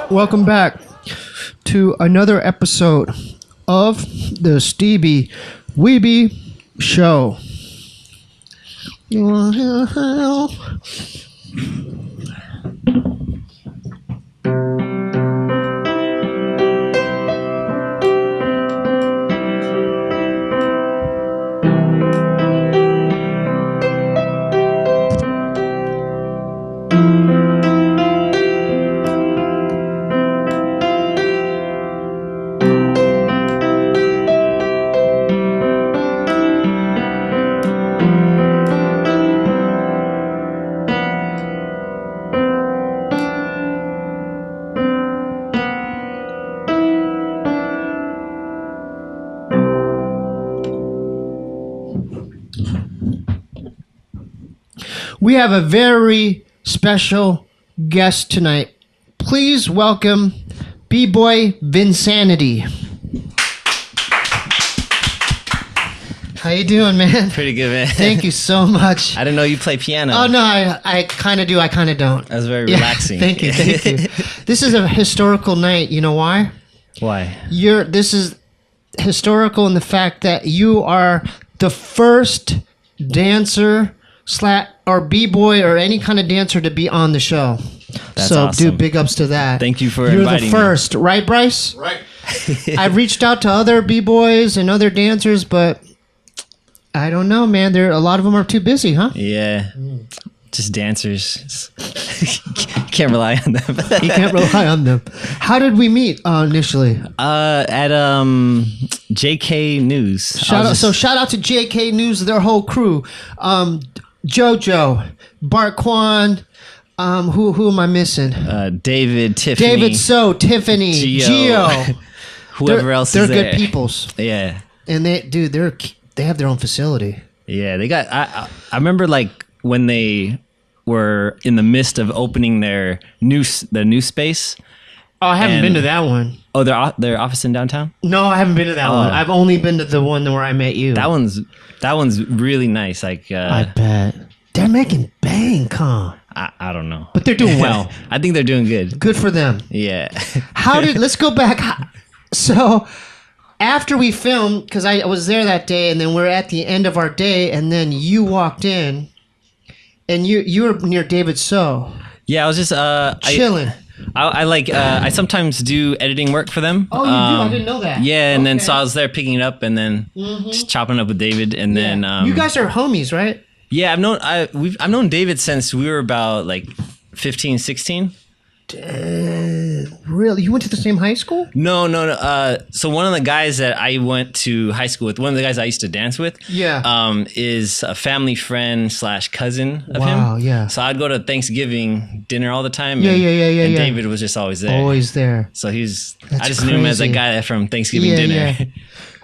Welcome back to another episode of the Steebee Weebee Show. We have a very special guest tonight. Please welcome BBoy Vincanity. How you doing, man? Pretty good, man. Thank you so much. I didn't know you play piano. Oh, no, I kind of do. I kind of don't. That was very relaxing. Thank you. This is a historical night. You know why? Why? This is historical in the fact that you are the first dancer or b-boy or any kind of dancer to be on the show. That's so, awesome. dude, big ups to that. Thank you for You're inviting the first, right, Bryce? Right. I've reached out to other b-boys and other dancers, but I don't know, man. A lot of them are too busy, huh? Yeah. Just dancers. Can't rely on them. You can't rely on them. How did we meet initially? At JK News. Shout out to JK News, their whole crew. Jojo, Barquan, who am I missing? David, Tiffany. Tiffany, Gio. Whoever else is there. They're good peoples. Yeah. And they have their own facility. Yeah, they got I remember like when they were in the midst of opening their new space. Oh, I haven't been to that one. Oh, their office in downtown? No, I haven't been to that one. I've only been to the one where I met you. That one's really nice. Like I bet. They're making bank, huh? I don't know. But they're doing well. I think they're doing good. Good for them. Yeah. Let's go back. So after we filmed, because I was there that day, and then we're at the end of our day, and then you walked in, and you were near David So. Yeah, I was just chilling. I sometimes do editing work for them. Oh, you do? I didn't know that. Yeah, and then so I was there picking it up and then just chopping up with David, and then you guys are homies, right? Yeah, I've known David since we were about like 15, 16. Really? You went to the same high school? No. So one of the guys that I went to high school with, one of the guys I used to dance with, is a family friend / cousin of him. Wow, yeah. So I'd go to Thanksgiving dinner all the time. Yeah. And David was just always there. Always there. So I just knew him as a guy from Thanksgiving dinner. Yeah.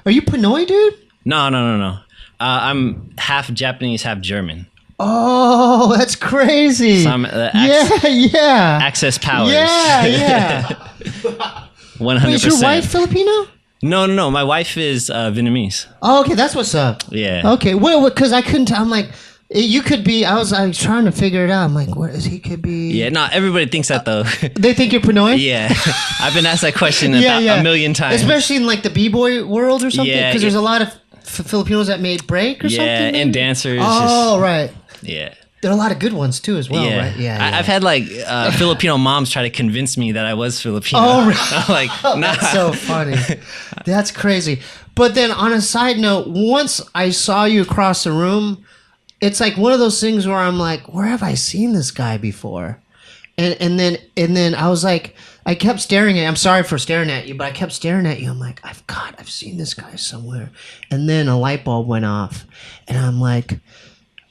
Are you Pinoy, dude? No. I'm half Japanese, half German. Oh, that's crazy. So I'm access powers. Yeah. 100%. Wait, is your wife Filipino? No. My wife is Vietnamese. Oh, okay, that's what's up. Yeah. Okay, well, because I couldn't. I'm like, you could be. I was trying to figure it out. I'm like, what is he? Could be. Yeah. No, everybody thinks that though. They think you're Pinoy. Yeah. I've been asked that question a million times. Especially in like the b-boy world or something. Yeah. Because there's a lot of Filipinos that made break or something. Yeah, and dancers. Oh, right. Yeah. There are a lot of good ones too, as well, right? Yeah. I've had like Filipino moms try to convince me that I was Filipino. Oh, really? I'm like, nah. That's so funny. That's crazy. But then, on a side note, once I saw you across the room, it's like one of those things where I'm like, where have I seen this guy before? And then I was like, I kept staring at you. I'm sorry for staring at you, but I kept staring at you. I'm like, I've seen this guy somewhere. And then a light bulb went off, and I'm like,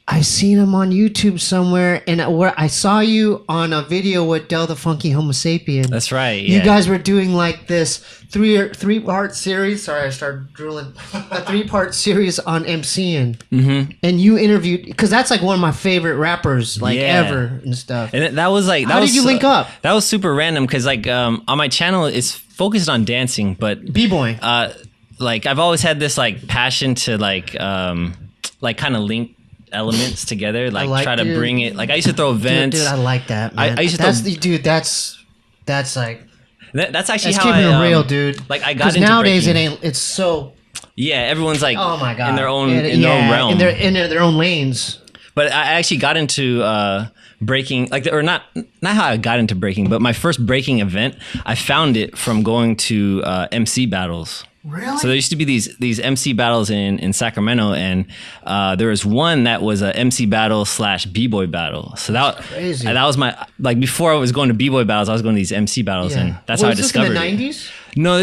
I seen him on YouTube somewhere, and where I saw you on a video with Del the Funky Homo Sapien. That's right. Yeah. You guys were doing like this three-part series. Sorry, I started drooling. A 3-part series on MCing, and you interviewed, because that's like one of my favorite rappers ever and stuff. And that was like, how did you link up? That was super random because like on my channel it's focused on dancing, but b-boy. Like I've always had this like passion to like kind of link elements together, like try to bring it. Like I used to throw events. Dude, I like that, man. I used to that's like That's actually how keeping it real, dude. Like I got into nowadays breaking. It's so. Yeah, everyone's like, oh my god, in their own realm, in their own lanes. But I actually got into breaking, or not how I got into breaking, but my first breaking event, I found it from going to MC battles. Really? So there used to be these MC battles in Sacramento, and there was one that was a MC battle / B-boy battle. So that's crazy. That was my, like, before I was going to B-boy battles, I was going to these MC battles, and that's how I discovered this in the it. 90s? No,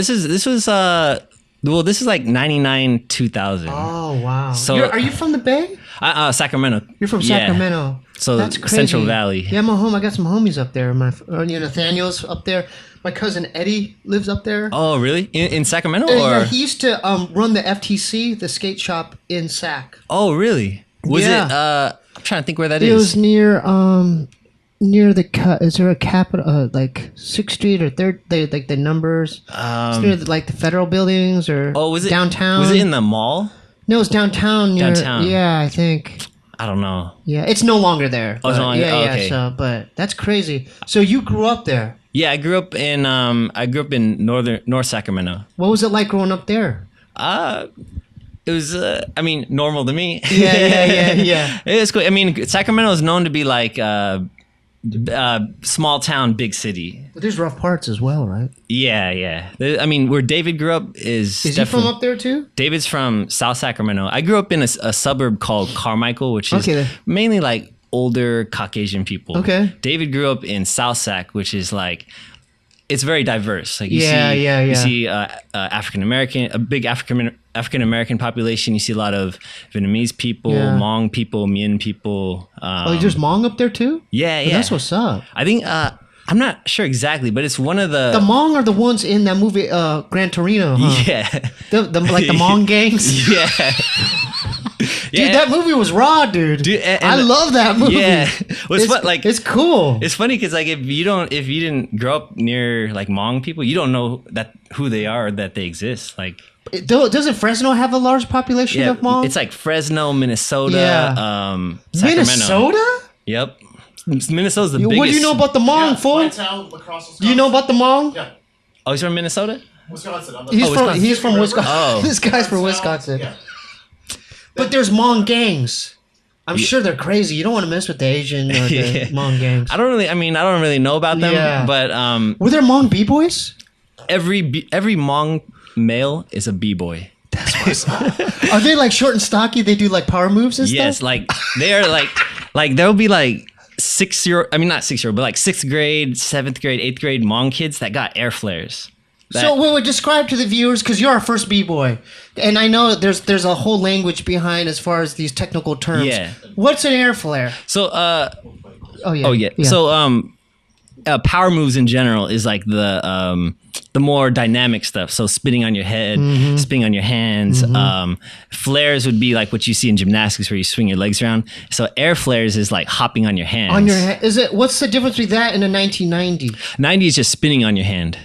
this is like 99, 2000. Oh, wow. So are you from the Bay? Sacramento. You're from Sacramento. So that's crazy. Central Valley. Yeah, I'm home. I got some homies up there. Nathaniel's up there. My cousin Eddie lives up there. Oh, really? In Sacramento? Yeah, he used to run the FTC, the skate shop in Sac. Oh, really? Was it? I'm trying to think where that is. It was near the. Is there a Capitol, like 6th Street or 3rd? Like the numbers. It's near like the federal buildings or. Oh, was it downtown? Was it in the mall? No, it's downtown. Downtown. Yeah, I think. I don't know. Yeah, it's no longer there. Oh, it's no longer. Yeah. Okay. So, but that's crazy. So you grew up there. Yeah, I grew up in North Sacramento. What was it like growing up there? It was normal to me. Yeah. It was cool. I mean, Sacramento is known to be like small town, big city. But there's rough parts as well, right? Yeah. I mean, where David grew up is he from up there too? David's from South Sacramento. I grew up in a suburb called Carmichael, which is mainly like older Caucasian people. Okay. David grew up in South Sac, which is like, it's very diverse. Like you see African American, a big African American population. You see a lot of Vietnamese people, Hmong people, Mien people. There's Hmong up there too? Yeah. That's what's up. I think I'm not sure exactly, but it's one of the Hmong are the ones in that movie Gran Torino. Huh? Yeah. The Hmong gangs. Yeah. Dude, that movie was raw, dude. I love that movie. Yeah, it's cool. It's funny because like if you didn't grow up near like Hmong people, you don't know who they are or that they exist. Like, doesn't Fresno have a large population of Hmong? It's like Fresno, Minnesota, Sacramento. Minnesota? Yep, Minnesota's the biggest. What do you know about the Hmong, fool? My town, across Wisconsin. Do you know about the Hmong? Yeah. Oh, he's from Minnesota. Wisconsin. He's from Wisconsin. Oh, this guy's from Wisconsin. Yeah. But there's Hmong gangs. I'm sure they're crazy. You don't want to mess with the Asian or the Hmong gangs. I don't really know about them, but were there Hmong b-boys? Every Hmong male is a b-boy. That's what's up. Are they like short and stocky? They do like power moves and stuff? Yes, like they are like there'll be like 6-year-old, I mean not 6-year-old, but like 6th grade, 7th grade, 8th grade Hmong kids that got air flares. So we would describe to the viewers, because you're our first b-boy, and I know there's a whole language behind as far as these technical terms. Yeah. What's an air flare? So Oh yeah. So power moves in general is like the more dynamic stuff. So spinning on your head, spinning on your hands. Flares would be like what you see in gymnastics where you swing your legs around. So air flares is like hopping on your hands. On your head. What's the difference between that and a 1990? 90 is just spinning on your hand.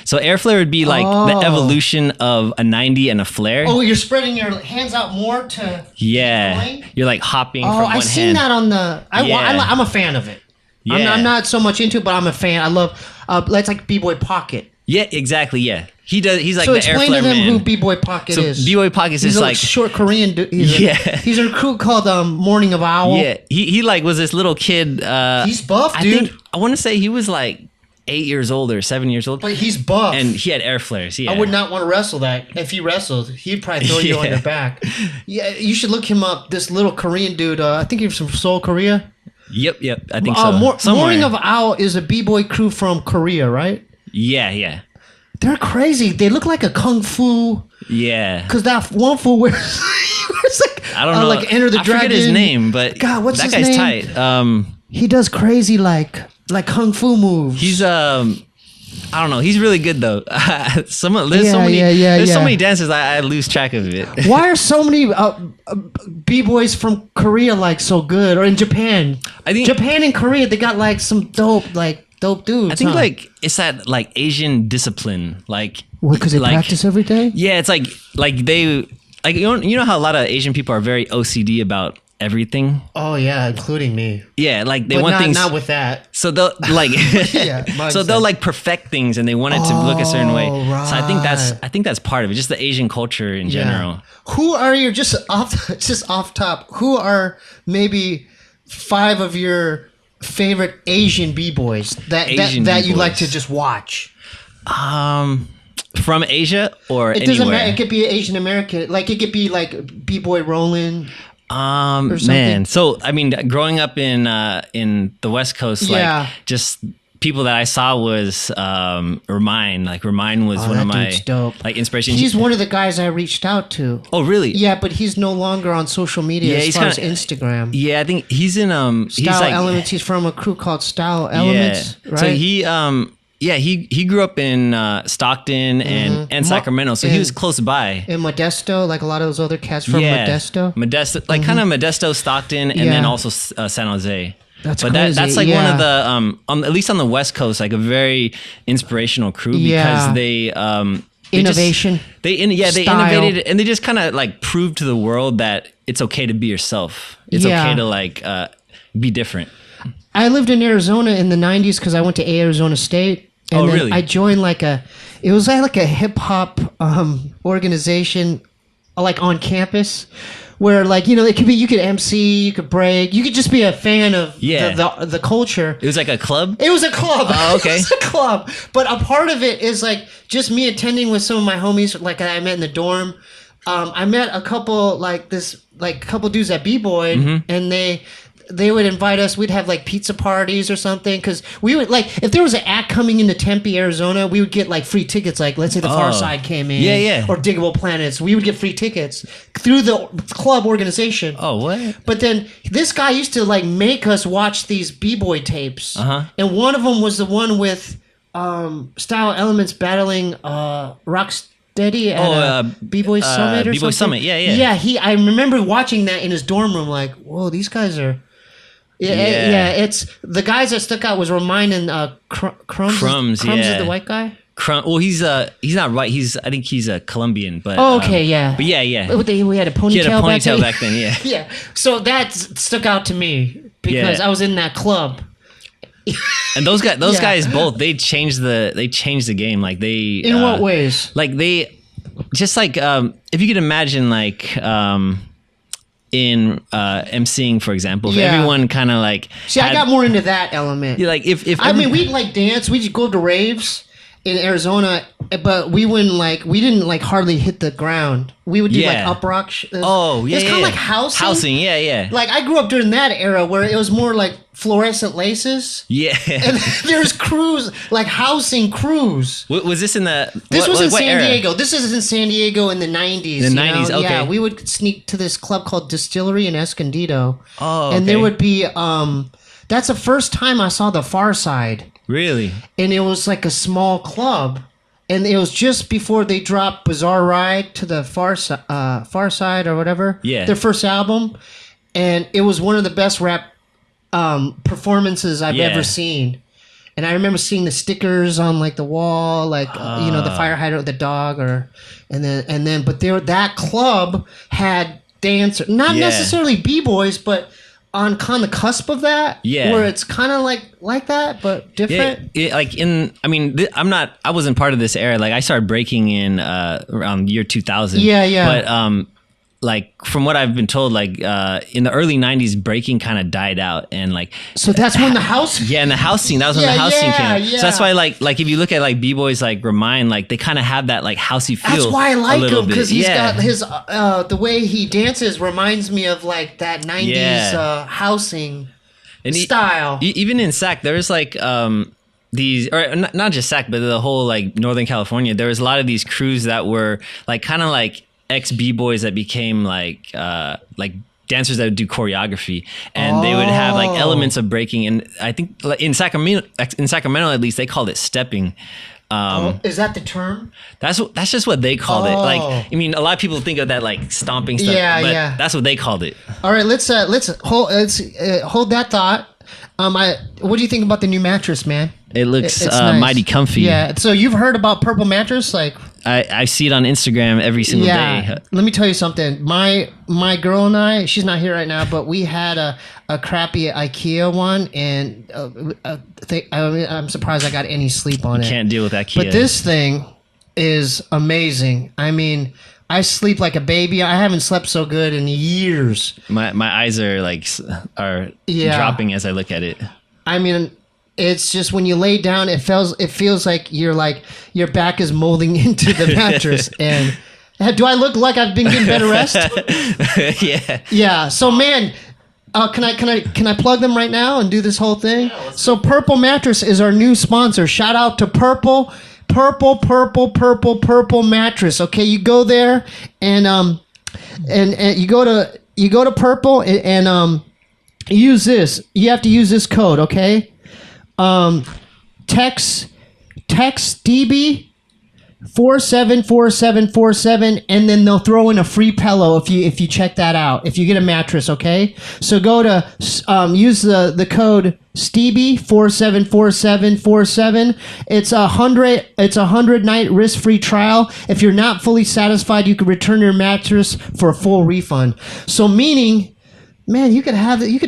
So air flare would be like the evolution of a 90 and a flare. Oh, you're spreading your hands out more to... You're like hopping from one hand. I've seen that on the... I'm a fan of it. Yeah. I'm not so much into it, but I'm a fan. I love... It's like B-Boy Pocket. Yeah, exactly, yeah. He's like so the air flare man. So explain to them who B-Boy Pocket is. B-Boy Pocket is like... short Korean dude. He's a recruit called Morning of Owl. Yeah, he like was this little kid... he's buff, dude. I want to say he was like 8 years old or 7 years old. But he's buff. And he had air flares, yeah. I would not want to wrestle that. If he wrestled, he'd probably throw you on your back. Yeah, you should look him up. This little Korean dude, I think he's from Seoul, Korea. Yep, I think so. Morning of Owl is a b-boy crew from Korea, right? Yeah. They're crazy. They look like a kung fu. Yeah. Because that one fool wears like... I don't know. Like Enter the Dragon. I forget his name, but God, what's that his guy's name? tight. He does crazy like kung fu moves. He's I don't know. He's really good though. There's so many dances I lose track of it. Why are so many b-boys from Korea like so good, or in Japan? I think Japan and Korea, they got like some dope dudes. I think like it's that like Asian discipline, like because they practice every day. Yeah, it's like they like you know how a lot of Asian people are very OCD about everything. Oh yeah, including me. Yeah, like they But want things not with that. So they'll like so they'll like perfect things and they want it to look a certain way. Right. So I think that's part of it, just the Asian culture in general. Who are your just off top? Who are maybe 5 of your favorite Asian b-boys that you like to just watch? From Asia or it anywhere? Doesn't matter. It could be Asian American. Like it could be like B-boy Roland. Man. So I mean, growing up in the West Coast, like just people that I saw was Remind. Like Remind was one of my like inspirations. He's one of the guys I reached out to. Oh really? Yeah, but he's no longer on social media as far as Instagram. Yeah, I think he's in Style Elements. He's from a crew called Style Elements. Yeah. Right? So he grew up in Stockton and Sacramento, so he was close by. In Modesto, like a lot of those other cats from Modesto, like kind of Modesto, Stockton, and then also San Jose. That's crazy. That's like one of the at least on the West Coast, like a very inspirational crew because they innovation. They innovated and they just kind of like proved to the world that it's okay to be yourself. It's okay to like be different. I lived in Arizona in the 90s because I went to Arizona State. And then really? I joined like a hip hop organization like on campus where like, you know, it could be, you could MC, you could break, you could just be a fan of the culture. It was like a club? It was a club. Oh, okay. It was a club. But a part of it is like just me attending with some of my homies like I met in the dorm. I met a couple couple dudes at B-Boy and they would invite us. We'd have like pizza parties or something because we would like if there was an act coming into Tempe, Arizona, we would get like free tickets. Like let's say the Far Side came in, or Diggable Planets, we would get free tickets through the club organization. Oh, what? But then this guy used to like make us watch these b-boy tapes, and one of them was the one with Style Elements battling Rocksteady at B-Boy Summit or B-Boy something. Summit, yeah. Yeah, I remember watching that in his dorm room. Like, whoa, these guys are. It's the guys that stuck out was reminding Crumbs. Crumbs is the white guy. Well, he's not white. I think he's a Colombian, but yeah. But yeah. We had a ponytail. He had a ponytail back then. Yeah. Yeah. So that stuck out to me because I was in that club. And those guys both they changed the game. Like they in what ways? Like they just like if you could imagine like in emceeing, for example, if everyone kind of like I got more into that element. Like if we'd like dance, we'd go to raves in Arizona, but we didn't like hardly hit the ground. We would do like up rock. It's kind of like housing. Housing, yeah. Like I grew up during that era where it was more like fluorescent laces. Yeah. And there's Cruz, like housing Cruz. Was this in This was in San era? Diego. This is in San Diego in the 90s. The 90s, okay. Yeah, we would sneak to this club called Distillery in Escondido. Oh, okay. And there would be, that's the first time I saw the Far Side. Really? And it was like a small club. And it was just before they dropped Bizarre Ride to the Far Side or whatever. Yeah. Their first album. And it was one of the best rap performances I've ever seen. And I remember seeing the stickers on like the wall, like the fire hydrant with the dog, but that club had dancers, not necessarily b-boys, but on kind of the cusp of that, where it's kind of like that, but different. I wasn't part of this era. Like I started breaking in around year 2000. Yeah. But like from what I've been told, like in the early 90s, breaking kind of died out, and like so that's when the house and the house scene, that was when the house scene came. So that's why like if you look at like b-boys like Remind, like they kind of have that like housey feel. That's why I like him, because he's got his the way he dances reminds me of like that 90s housing and style. Even in SAC, there's like these, or not just SAC, but the whole like Northern California, there was a lot of these crews that were like kind of like ex b-boys that became like dancers that would do choreography, and they would have like elements of breaking. And I think in Sacramento at least, they called it stepping. Is that the term? That's just what they called it. Like, I mean, a lot of people think of that like stomping stuff, but that's what they called it. All right, let's hold that thought. What do you think about the new mattress, man? It looks nice. mighty comfy. Yeah. So you've heard about Purple Mattress, like I see it on Instagram every single day. Let me tell you something. My girl and I, she's not here right now, but we had a crappy IKEA one, and I'm surprised I got any sleep on it. Can't deal with IKEA. But this thing is amazing. I mean, I sleep like a baby. I haven't slept so good in years. My eyes are dropping as I look at it. I mean, it's just when you lay down, it feels like your back is molding into the mattress. And do I look like I've been getting better rest? Yeah. Yeah. So man, can I plug them right now and do this whole thing? Yeah, so Purple Mattress is our new sponsor. Shout out to Purple Mattress. Okay, you go there and you go to Purple and use this. You have to use this code, okay? Text Steebee 474747, and then they'll throw in a free pillow if you check that out. If you get a mattress, okay? So go to use the code Steebee 474747. It's a 100-night risk-free trial. If you're not fully satisfied, you can return your mattress for a full refund. So meaning, man, you could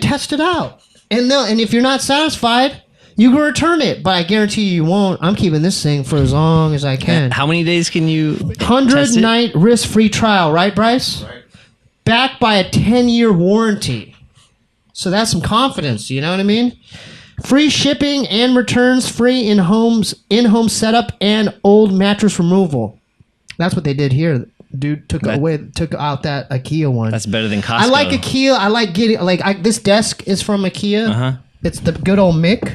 test it out, and if you're not satisfied, you can return it, but I guarantee you won't. I'm keeping this thing for as long as I can. How many days can you 100-night risk-free trial, right, Bryce? Right. Backed by a 10-year warranty. So that's some confidence, you know what I mean? Free shipping and returns, free in-home setup, and old mattress removal. That's what they did here. Dude took out that IKEA one. That's better than Costco. I like IKEA. I like getting this desk is from IKEA. Uh-huh. It's the good old Mick.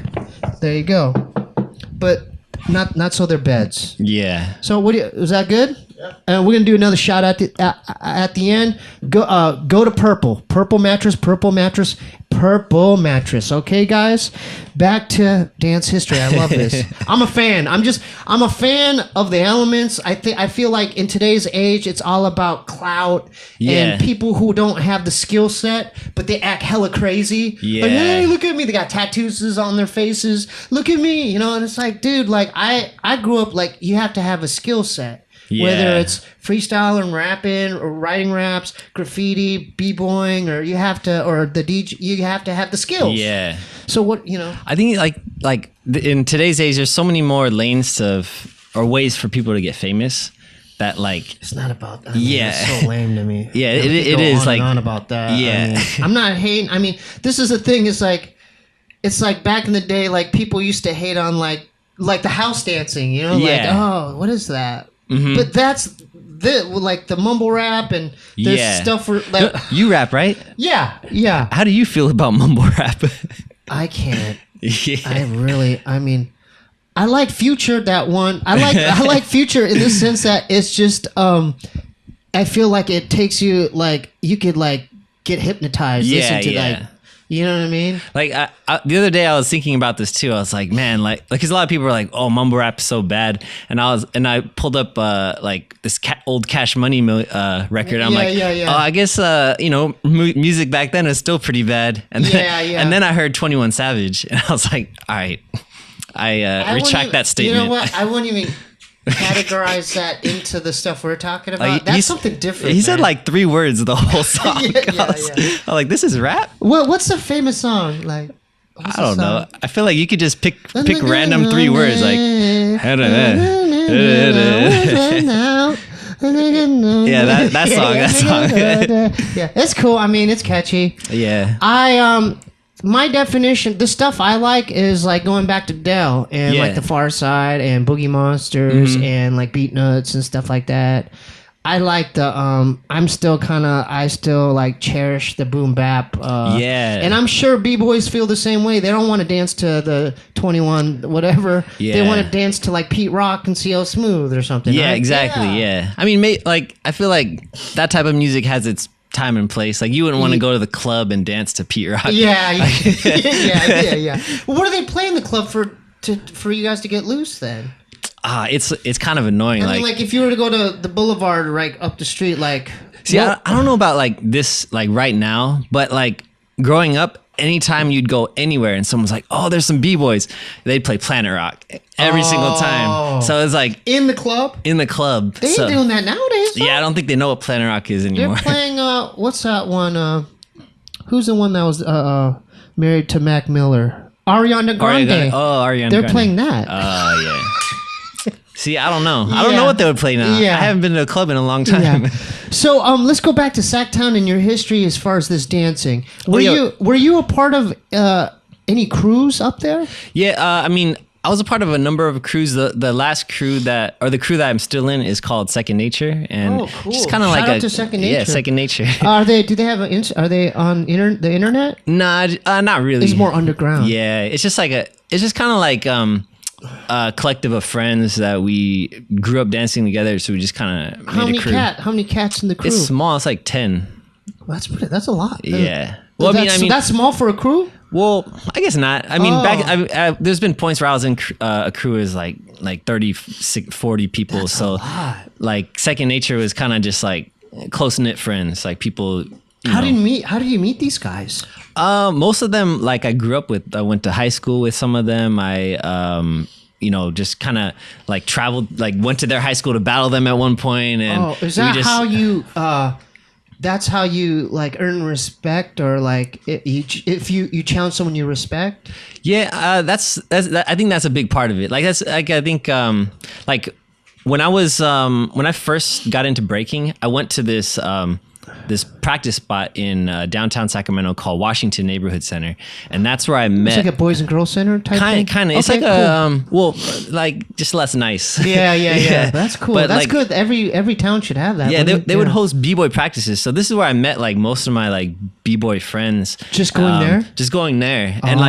There you go. But not so they're beds. Yeah. So was that good? Yeah. We're gonna do another shout out at the end. Go to Purple Mattress. Okay, guys. Back to dance history. I love this. I'm a fan. I'm a fan of the elements. I feel like in today's age, it's all about clout and people who don't have the skill set, but they act hella crazy. Yeah. Like, hey, look at me. They got tattoos on their faces. Look at me. You know, and it's like, dude, like I grew up like you have to have a skill set. Yeah. Whether it's freestyling, rapping, or writing raps, graffiti, b-boying, or the DJ, you have to have the skills. Yeah. So what, I think like in today's age, there's so many more lanes or ways for people to get famous that like it's not about that. It's so lame to me. Yeah, it is like on about that. Yeah. I'm not hating. I mean, this is the thing. It's like back in the day, like people used to hate on like the house dancing. Like, oh, what is that? Mm-hmm. But that's the mumble rap and there's stuff for like you rap, right? Yeah. How do you feel about mumble rap? I can't. I like Future, that one. I like Future in the sense that it's just I feel like it takes you like you could like get hypnotized. Listen to like. You know what I mean? Like the other day, I was thinking about this too. I was like, man, like because a lot of people are like, "Oh, mumble rap is so bad," and I pulled up like this old Cash Money record. I'm oh, I guess music back then is still pretty bad. And then I heard 21 Savage, and I was like, all right, I retract that statement. You know what? I wouldn't even categorize that into the stuff we're talking about. That's something different. He said like 3 words the whole song. I'm like, this is rap? Well, what's the famous song? Like, I don't know. I feel like you could just pick random 3 words like that song. Yeah, it's cool. I mean, it's catchy. Yeah. My definition, the stuff I like is like going back to Dell and like the Far Side and Boogie Monsters and like Beat Nuts and stuff like that. I like the I still like cherish the boom bap. And I'm sure b-boys feel the same way. They don't want to dance to the 21 whatever. Yeah. They want to dance to like Pete Rock and CL Smooth or something. Yeah, right? exactly. Yeah. I mean, I feel like that type of music has its time and place. Like you wouldn't want to go to the club and dance to Pete Rock. Yeah. Well, what do they play in the club for you guys to get loose then? It's kind of annoying. I mean, like if you were to go to the Boulevard right up the street, like see, I don't know about like this like right now, but like growing up, anytime you'd go anywhere and someone's like, oh, there's some B-boys, they'd play Planet Rock every single time. So it's like in the club. In the club. They ain't doing that nowadays. Though. Yeah, I don't think they know what Planet Rock is anymore. They're playing. What's that one? Who's the one that was married to Mac Miller? Ariana Grande. Ariana They're Grande. playing that. Oh, yeah. See, I don't know. I don't know what they would play now. Yeah. I haven't been to a club in a long time. Yeah. So let's go back to Sacktown and your history as far as this dancing. Were you a part of any crews up there? Yeah, I mean, I was a part of a number of crews. The last crew the crew that I'm still in is called Second Nature, and cool. just kind of like Shout out to Second Nature. Yeah, Second Nature. Are they on the internet? Nah, not really. It's more underground. Yeah, it's just kind of like a collective of friends that we grew up dancing together. So we just kind of made a crew. How many cats in the crew? It's small. It's like 10. Well, that's a lot. Yeah. Well, I mean, that's small for a crew. Well, I guess not. I mean, there's been points where I was in a crew is like 30, 40 people. That's so a lot. Like Second Nature was kind of just like close knit friends, like people. How did you meet these guys? Most of them, like I grew up with. I went to high school with some of them. I just kind of like traveled, like went to their high school to battle them at one point. And is that how you? That's how you like earn respect, or like if you challenge someone you respect. Yeah, I think that's a big part of it. Like that's like I think like when I first got into breaking, I went to this practice spot in downtown Sacramento called Washington Neighborhood Center, and that's where I met. It's like a boys and girls center type thing. Kind of. It's like cool. Like just less nice. Yeah. That's cool. But that's good. Every town should have that. Yeah, they would host b-boy practices. So this is where I met like most of my like b-boy friends. Just going there. Just going there, and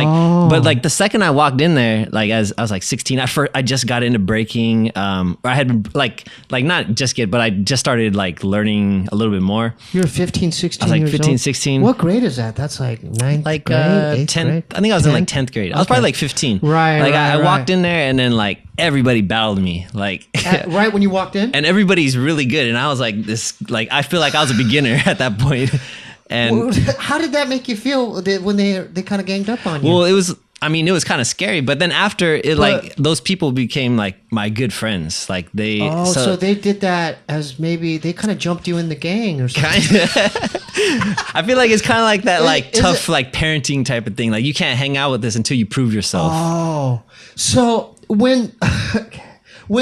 but like the second I walked in there, like as I was like 16, I just got into breaking. Or I had like not just but I just started like learning a little bit more. You're 15, 16 I was like years 15, old? 16. What grade is that? That's like 9th like grade, 10th grade? I think I was in like 10th grade. I was probably like 15. Right. Like I walked in there and then like everybody battled me. Like right when you walked in? And everybody's really good. And I was like like I feel like I was a beginner at that point. And how did that make you feel when they kind of ganged up on you? Well, it was kind of scary, but then after it, like those people became like my good friends. Like they. Oh, so they did that as maybe they kind of jumped you in the gang or something. I feel like it's kind of like that, like tough, like parenting type of thing. Like you can't hang out with this until you prove yourself. Oh, so when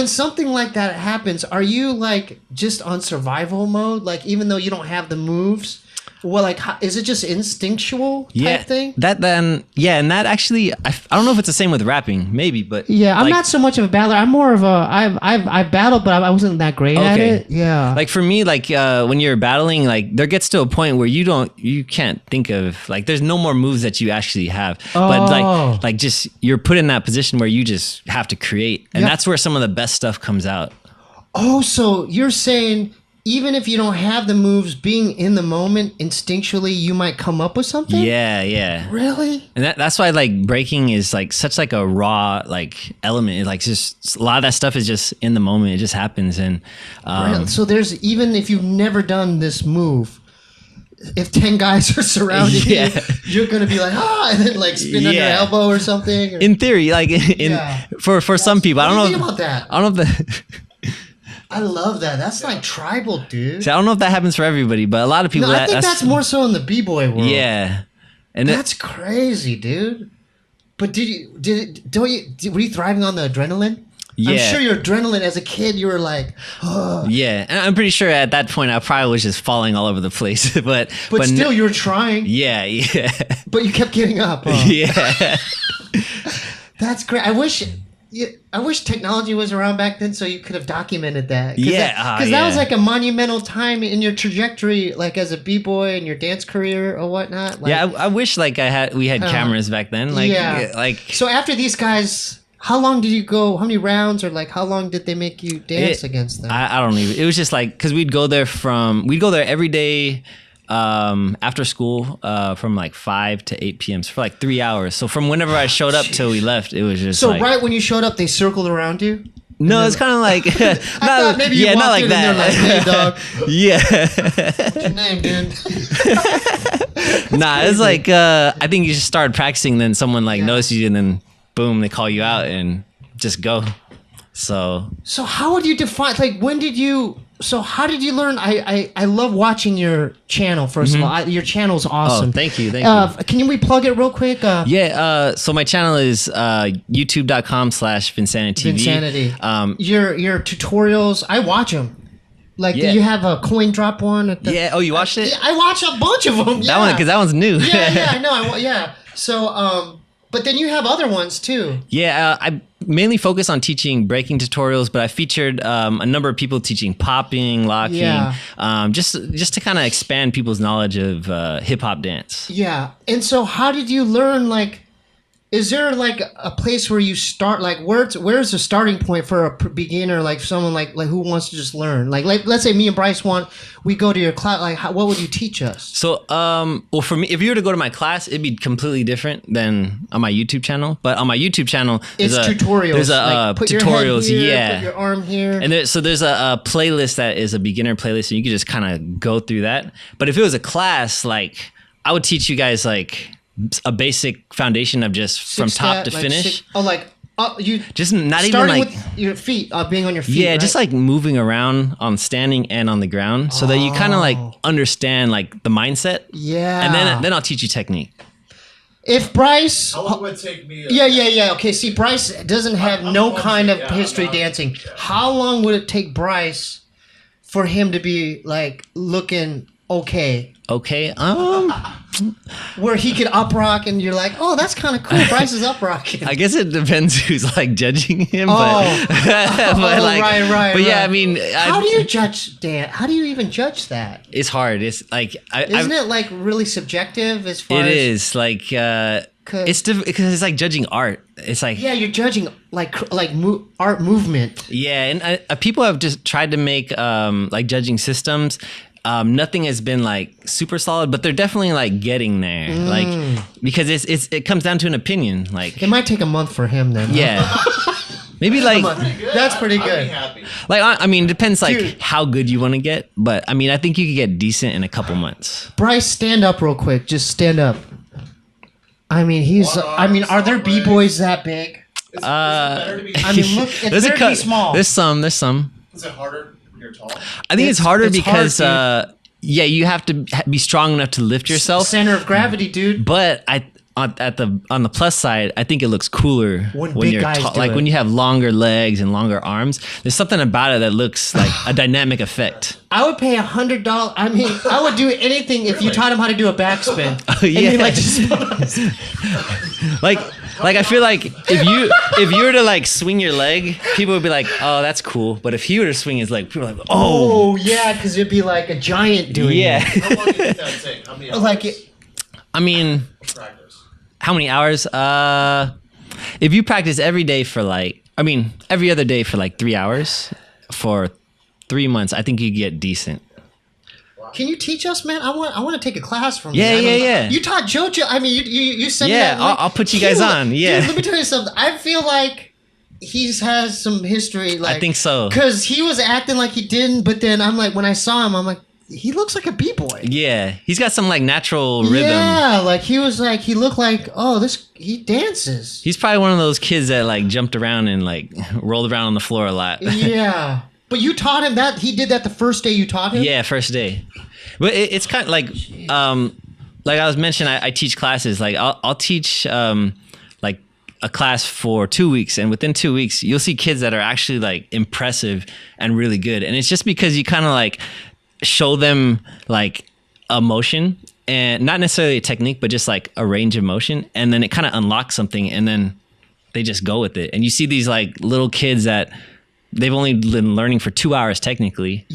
something like that happens, are you like just on survival mode? Like even though you don't have the moves. Well, like, is it just instinctual type thing? And that actually, I don't know if it's the same with rapping, maybe, but yeah, I'm not so much of a battler. I'm more of I've battled, but I wasn't that great at it. Yeah, like for me, like when you're battling, like there gets to a point where you can't think of like there's no more moves that you actually have, but like just you're put in that position where you just have to create, and that's where some of the best stuff comes out. Oh, so you're saying. Even if you don't have the moves, being in the moment, instinctually, you might come up with something? Yeah. Really? And that's why, like, breaking is, like, such, like, a raw, like, element. It, like, just a lot of that stuff is just in the moment. It just happens. And so there's, even if you've never done this move, if 10 guys are surrounding you, you're going to be like, and then, like, spin on your elbow or something? Or? In theory, like, for some people. I don't know. What do you think about that? I don't know if I love that. That's like tribal, dude. See, I don't know if that happens for everybody, but a lot of people. No, I think that's more so in the b-boy world. Yeah, and that's crazy, dude. But were you thriving on the adrenaline? Yeah. I'm sure your adrenaline as a kid, you were like, oh. Yeah, and I'm pretty sure at that point I probably was just falling all over the place. but still, you were trying. Yeah. But you kept getting up. Huh? Yeah. That's great. I wish technology was around back then so you could have documented that. Because that was like a monumental time in your trajectory, like as a b-boy in your dance career or whatnot. Like, I wish like we had cameras back then. Like so after these guys, how long did you go? How many rounds or like how long did they make you dance against them? I don't even. It was just like because we'd go there every day. After school, from like 5 to 8 p.m. So for like 3 hours. So from whenever I showed up till we left, it was just so like, right when you showed up, they circled around you? No, it's kind of like I thought maybe you walked not like in that. And they're like, hey, dog. Yeah. What's your name, dude? Nah, it's like I think you just started practicing, then someone like noticed you, and then boom, they call you out and just go. So how would you define, like, when did you, so how did you learn? I love watching your channel, first of all. Your channel's awesome. Oh, thank you. Can we plug it real quick? So my channel is youtube.com/Vincanity. Vincanity. Your tutorials, I watch them. Like, do you have a coin drop one? Oh, you watched it? Yeah, I watch a bunch of them. That one, because that one's new. I know. So, but then you have other ones too. Yeah, I mainly focus on teaching breaking tutorials, but I featured a number of people teaching popping, locking, just to kind of expand people's knowledge of hip hop dance. Yeah, and so how did you learn? Like, is there like a place where you start? Like, where's the starting point for a beginner, like someone like who wants to just learn? Like let's say me and Bryce we go to your class. Like, what would you teach us? So, well, for me, if you were to go to my class, it'd be completely different than on my YouTube channel. But on my YouTube channel, it's tutorials. There's put tutorials, your head here, put your arm here, and there's a playlist that is a beginner playlist, and you can just kind of go through that. But if it was a class, like I would teach you guys like a basic foundation of just from top to finish. You just not even starting like with your feet, being on your feet. Yeah, right? just like moving around on standing and on the ground, so that you kind of like understand like the mindset. Yeah, and then I'll teach you technique. If Bryce, how long would it take me? Yeah. Okay, see, Bryce doesn't have no kind of history dancing. How long would it take Bryce for him to be like looking okay? Okay, where he could up rock and you're like, oh, that's kind of cool. Bryce is up rocking. I guess it depends who's like judging him. Right. But yeah, I mean, how do you judge Dan? How do you even judge that? It's hard. It's like, isn't it like really subjective as far as? It is like, it's because it's like judging art. It's like, yeah, you're judging art movement. Yeah, and people have just tried to make like judging systems. Nothing has been like super solid, but they're definitely like getting there. Like, because it comes down to an opinion. Like, it might take a month for him then. Yeah. Maybe like that's pretty good. Like, I mean, it depends like how good you want to get, but I mean, I think you could get decent in a couple months. Bryce, stand up real quick. Just stand up. I mean, are there b-boys that big? Better to be, I mean, look, it's better to be small. There's some. Is it harder when you're tall? I think it's harder because you have to be strong enough to lift yourself. Center of gravity, dude. But on the plus side, I think it looks cooler when you're tall. Like when you have longer legs and longer arms. There's something about it that looks like a dynamic effect. I would pay $100. I mean, I would do anything if you taught him how to do a backspin. Oh, yeah. Like I feel like if you were to like swing your leg, people would be like, "Oh, that's cool." But if he were to swing his leg, people are like, "Oh, yeah," because it'd be like a giant doing it. How long do you think that would take? How many hours? I mean, practice. How many hours? If you practice every day for every other day for like 3 hours for 3 months, I think you get decent. Can you teach us, man? I want to take a class from you. Yeah. You taught JoJo. I mean, you sent me that. Yeah, I'll put you guys on. Yeah. Dude, let me tell you something. I feel like he has some history. Like, I think so. Because he was acting like he didn't, but then I'm like, when I saw him, I'm like, he looks like a b-boy. Yeah, he's got some like natural rhythm. Yeah, like he looked like, he dances. He's probably one of those kids that like jumped around and like rolled around on the floor a lot. Yeah. But you taught him that? He did that the first day you taught him? Yeah, first day. But it's kind of like I was mentioning, I teach classes. Like I'll teach like a class for 2 weeks, and within 2 weeks, you'll see kids that are actually like impressive and really good. And it's just because you kind of like show them like a motion, and not necessarily a technique, but just like a range of motion, and then it kind of unlocks something, and then they just go with it. And you see these like little kids that they've only been learning for 2 hours technically,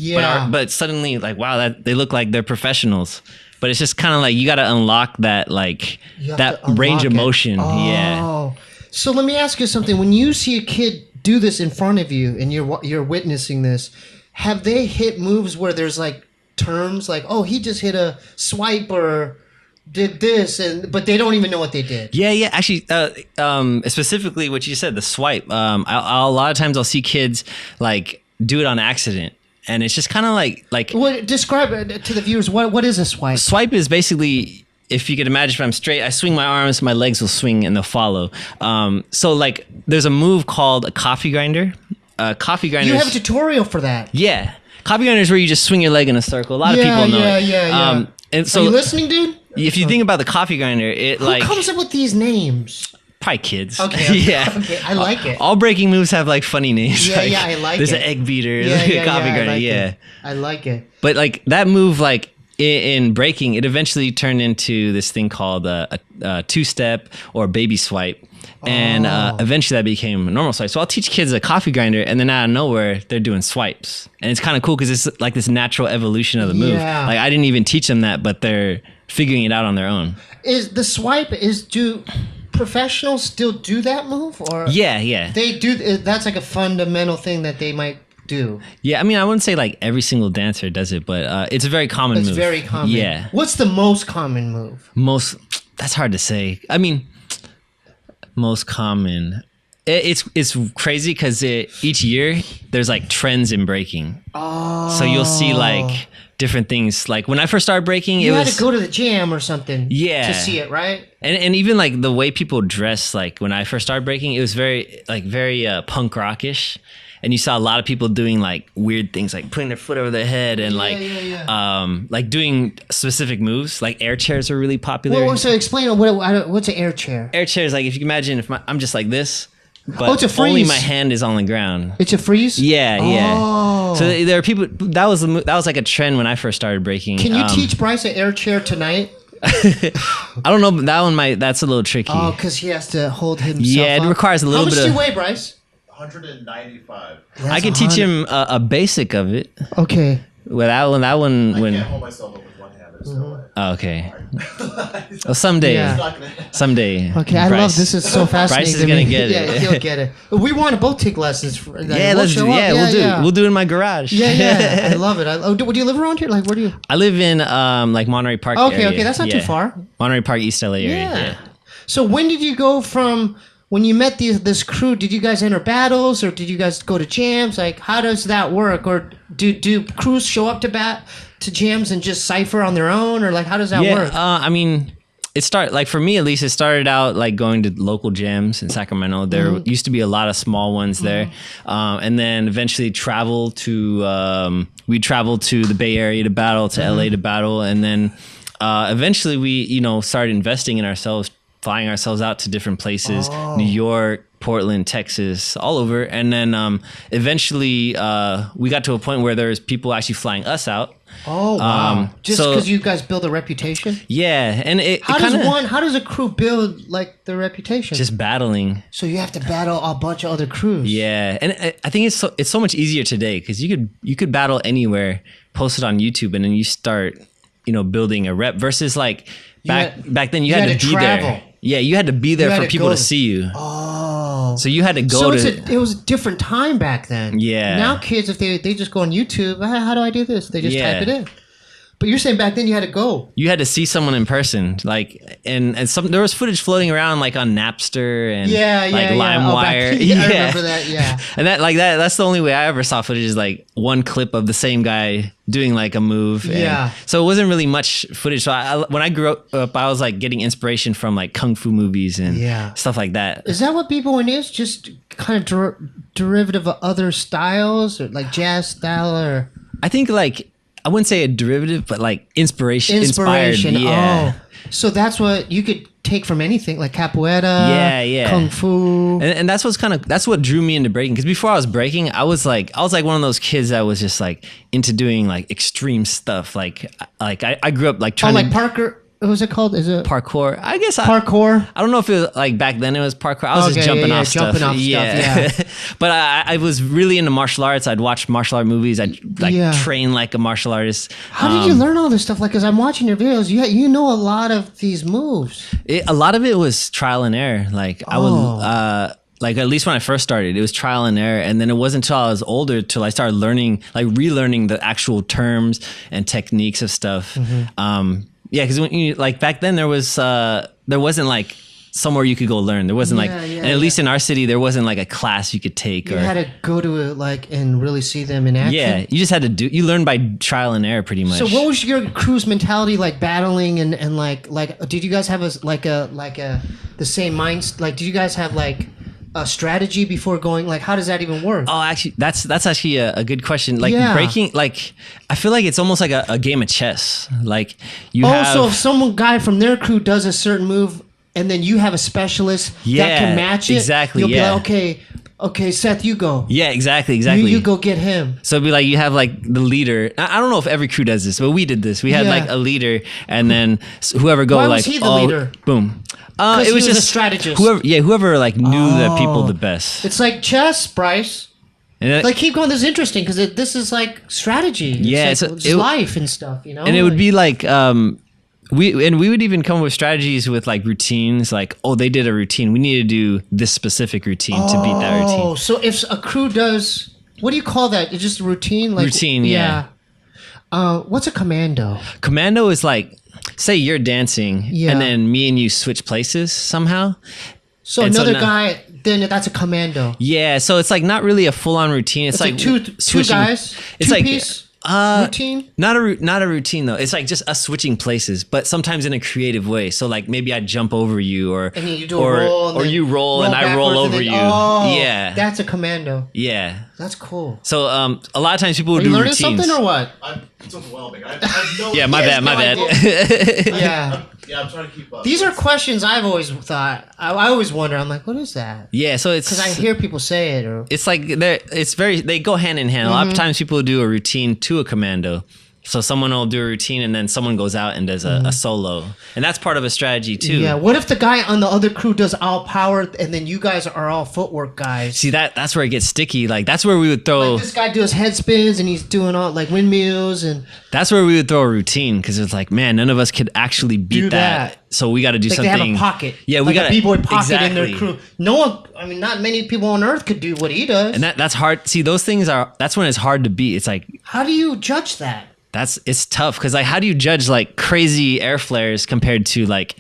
but suddenly like, wow, that they look like they're professionals. But it's just kind of like you got to unlock that like that range of motion. Oh. Yeah. So let me ask you something. When you see a kid do this in front of you and you're witnessing this, have they hit moves where there's like terms like, oh, he just hit a swipe or did this, but they don't even know what they did? Yeah. Actually, specifically what you said, the swipe. A lot of times I'll see kids like do it on accident, and it's just kind of like. Describe it to the viewers. What is a swipe? Swipe is basically if you could imagine, if I'm straight, I swing my arms, my legs will swing and they'll follow. So like there's a move called a coffee grinder. Coffee grinder. You have a tutorial for that. Yeah. Coffee grinder is where you just swing your leg in a circle. A lot of people know it. Yeah. And so Are you listening, dude? if you think about the coffee grinder, it Who comes up with these names? probably kids. Okay. Yeah. Okay, I like it. All breaking moves have like funny names. Yeah, I like there's it. an egg beater, Yeah, a coffee grinder. I like it. But like that move, like in breaking, it eventually turned into this thing called a two-step or baby swipe. And eventually that became a normal swipe. So I'll teach kids a coffee grinder, and then out of nowhere, they're doing swipes. And it's kind of cool because it's like this natural evolution of the move. Yeah. Like I didn't even teach them that, but they're figuring it out on their own. Is the swipe, do professionals still do that move? Or Yeah. they do, that's like a fundamental thing that they might do. Yeah, I mean, I wouldn't say like every single dancer does it, but it's a very common move. It's very common. Yeah. What's the most common move? That's hard to say. I mean, most common. It's crazy because each year there's like trends in breaking. Oh. So you'll see like different things. Like when I first started breaking, You it had was to go to the jam or something Yeah. to see it, right? and even like the way people dress. Like when I first started breaking, it was very punk rockish. And you saw a lot of people doing like weird things, like putting their foot over their head and like doing specific moves. Like air chairs are really popular. Well, so explain what's an air chair? Air chairs, like if you can imagine, if I'm just like this, but it's a freeze. only my hand is on the ground. It's a freeze? Yeah. Oh. So there are people. That was like a trend when I first started breaking. Can you teach Bryce an air chair tonight? I don't know, but that's a little tricky. Oh, because he has to hold himself Yeah, it up. requires a little How bit much do of. you weigh, Bryce? 195. I can teach him a basic of it. Okay. Well, that one I when. can't hold myself up with one hand. There's no way. Oh, okay. Well, someday. Yeah. It's not gonna happen. Someday. Okay, I love this. Is so fascinating. is to gonna me. get it. Yeah, he'll get it. We want to both take lessons. Yeah, let's do. Yeah, we'll do it. We'll do it in my garage. Yeah. I love it. Do you live around here? Like, where do you? I live in like Monterey Park. Okay, area. okay, that's not too far. Monterey Park, East LA area. Yeah. So when did you go from when you met this crew? Did you guys enter battles, or did you guys go to jams? Like, how does that work? Or do crews show up to jams and just cipher on their own, or like how does that work? I mean, for me at least, it started out like going to local jams in Sacramento. There used to be a lot of small ones there, and then eventually we traveled to the Bay Area to battle, to LA to battle, and then eventually we started investing in ourselves, flying ourselves out to different places, New York, Portland, Texas, all over. And then eventually we got to a point where there's people actually flying us out. Oh, wow. Just because you guys build a reputation? Yeah. And how does a crew build like their reputation? Just battling. So you have to battle a bunch of other crews. Yeah. And I think it's so much easier today because you could battle anywhere, post it on YouTube, and then you start, building a rep versus like back then you had to be travel. there. Yeah, you had to be there for people to see you. Oh. So you had to go it was a different time back then. Yeah. Now kids, if they just go on YouTube, how do I do this? They just type it in. But you're saying back then you had to go. You had to see someone in person, like, and there was footage floating around like on Napster and LimeWire. I remember that. Yeah. And that's the only way I ever saw footage is like one clip of the same guy doing like a move. Yeah. So it wasn't really much footage. So when I grew up, I was like getting inspiration from like kung fu movies and stuff like that. Is that what B-boying is? Just kind of derivative of other styles, or like jazz style, or? I think like. I wouldn't say a derivative, but like inspiration. Inspired, yeah. Oh, so that's what you could take from anything, like capoeira, kung fu, and that's what drew me into breaking. Because before I was breaking, I was like one of those kids that was just like into doing like extreme stuff. Like I grew up like trying like Parker. What was it called? Is it parkour? I guess parkour. I don't know if it was like back then it was parkour. I was just jumping off stuff. Yeah. But I was really into martial arts. I'd watch martial art movies. I'd train like a martial artist. How did you learn all this stuff? Like, because I'm watching your videos, you know a lot of these moves. A lot of it was trial and error. Like I would. Like at least when I first started, it was trial and error, and then it wasn't until I was older till I started learning, like relearning the actual terms and techniques of stuff. Yeah, because when like back then there wasn't like somewhere you could go learn. There wasn't and at least in our city, there wasn't like a class you could take. You had to go to it like and really see them in action. Yeah, you just had to you learned by trial and error pretty much. So what was your crew's mentality like battling and like did you guys have the same minds? Like did you guys have like a strategy before going? Like how does that even work? Oh, actually, that's actually a good question. Like breaking, like I feel like it's almost like a game of chess. Like so if some guy from their crew does a certain move, and then you have a specialist that can match it. Exactly. You'll be like, okay, Seth, you go. Yeah, exactly. You go get him. So it'd be like you have like the leader. I don't know if every crew does this, but we did this. We had like a leader, and then whoever go Why like was he the leader? Boom. It was just a strategist. Whoever like knew the people the best. It's like chess, Bryce. And like keep going. This is interesting because this is like strategy. It's life and stuff, you know. And it would be like we would even come up with strategies with like routines. Like they did a routine. We need to do this specific routine to beat that routine. Oh, so if a crew does, what do you call that? It's just a routine. Like routine. Yeah. What's a commando? Commando is like, say you're dancing and then me and you switch places somehow. So another guy, then that's a commando. Yeah, so it's like not really a full-on routine. It's like two guys. It's two like piece routine. Not a routine though. It's like just us switching places, but sometimes in a creative way. So like maybe I jump over you, or and then you do a roll, or you roll and I roll over you. Yeah, that's a commando. Yeah, that's cool. So a lot of times people will do learning routines. Something or what? It's overwhelming. I have no. Yeah, my bad. Yeah. I'm trying to keep up. These are questions I've always thought. I always wonder. I'm like, what is that? Yeah, so it's because I hear people say it, or it's like they go hand in hand. A lot of times people do a routine to a commando. So someone will do a routine and then someone goes out and does a solo. And that's part of a strategy too. Yeah. What if the guy on the other crew does all power and then you guys are all footwork guys? See, that's where it gets sticky. Like that's where we would throw... Like this guy does head spins and he's doing all like windmills and... That's where we would throw a routine because it's like, man, none of us could actually beat that. So we got to do something... They have a pocket. Yeah, we got a B-boy pocket in their exactly. crew. No one... I mean, not many people on Earth could do what he does. And that's hard. See, those things are... That's when it's hard to beat. It's like... How do you judge that? It's tough because like how do you judge like crazy air flares compared to like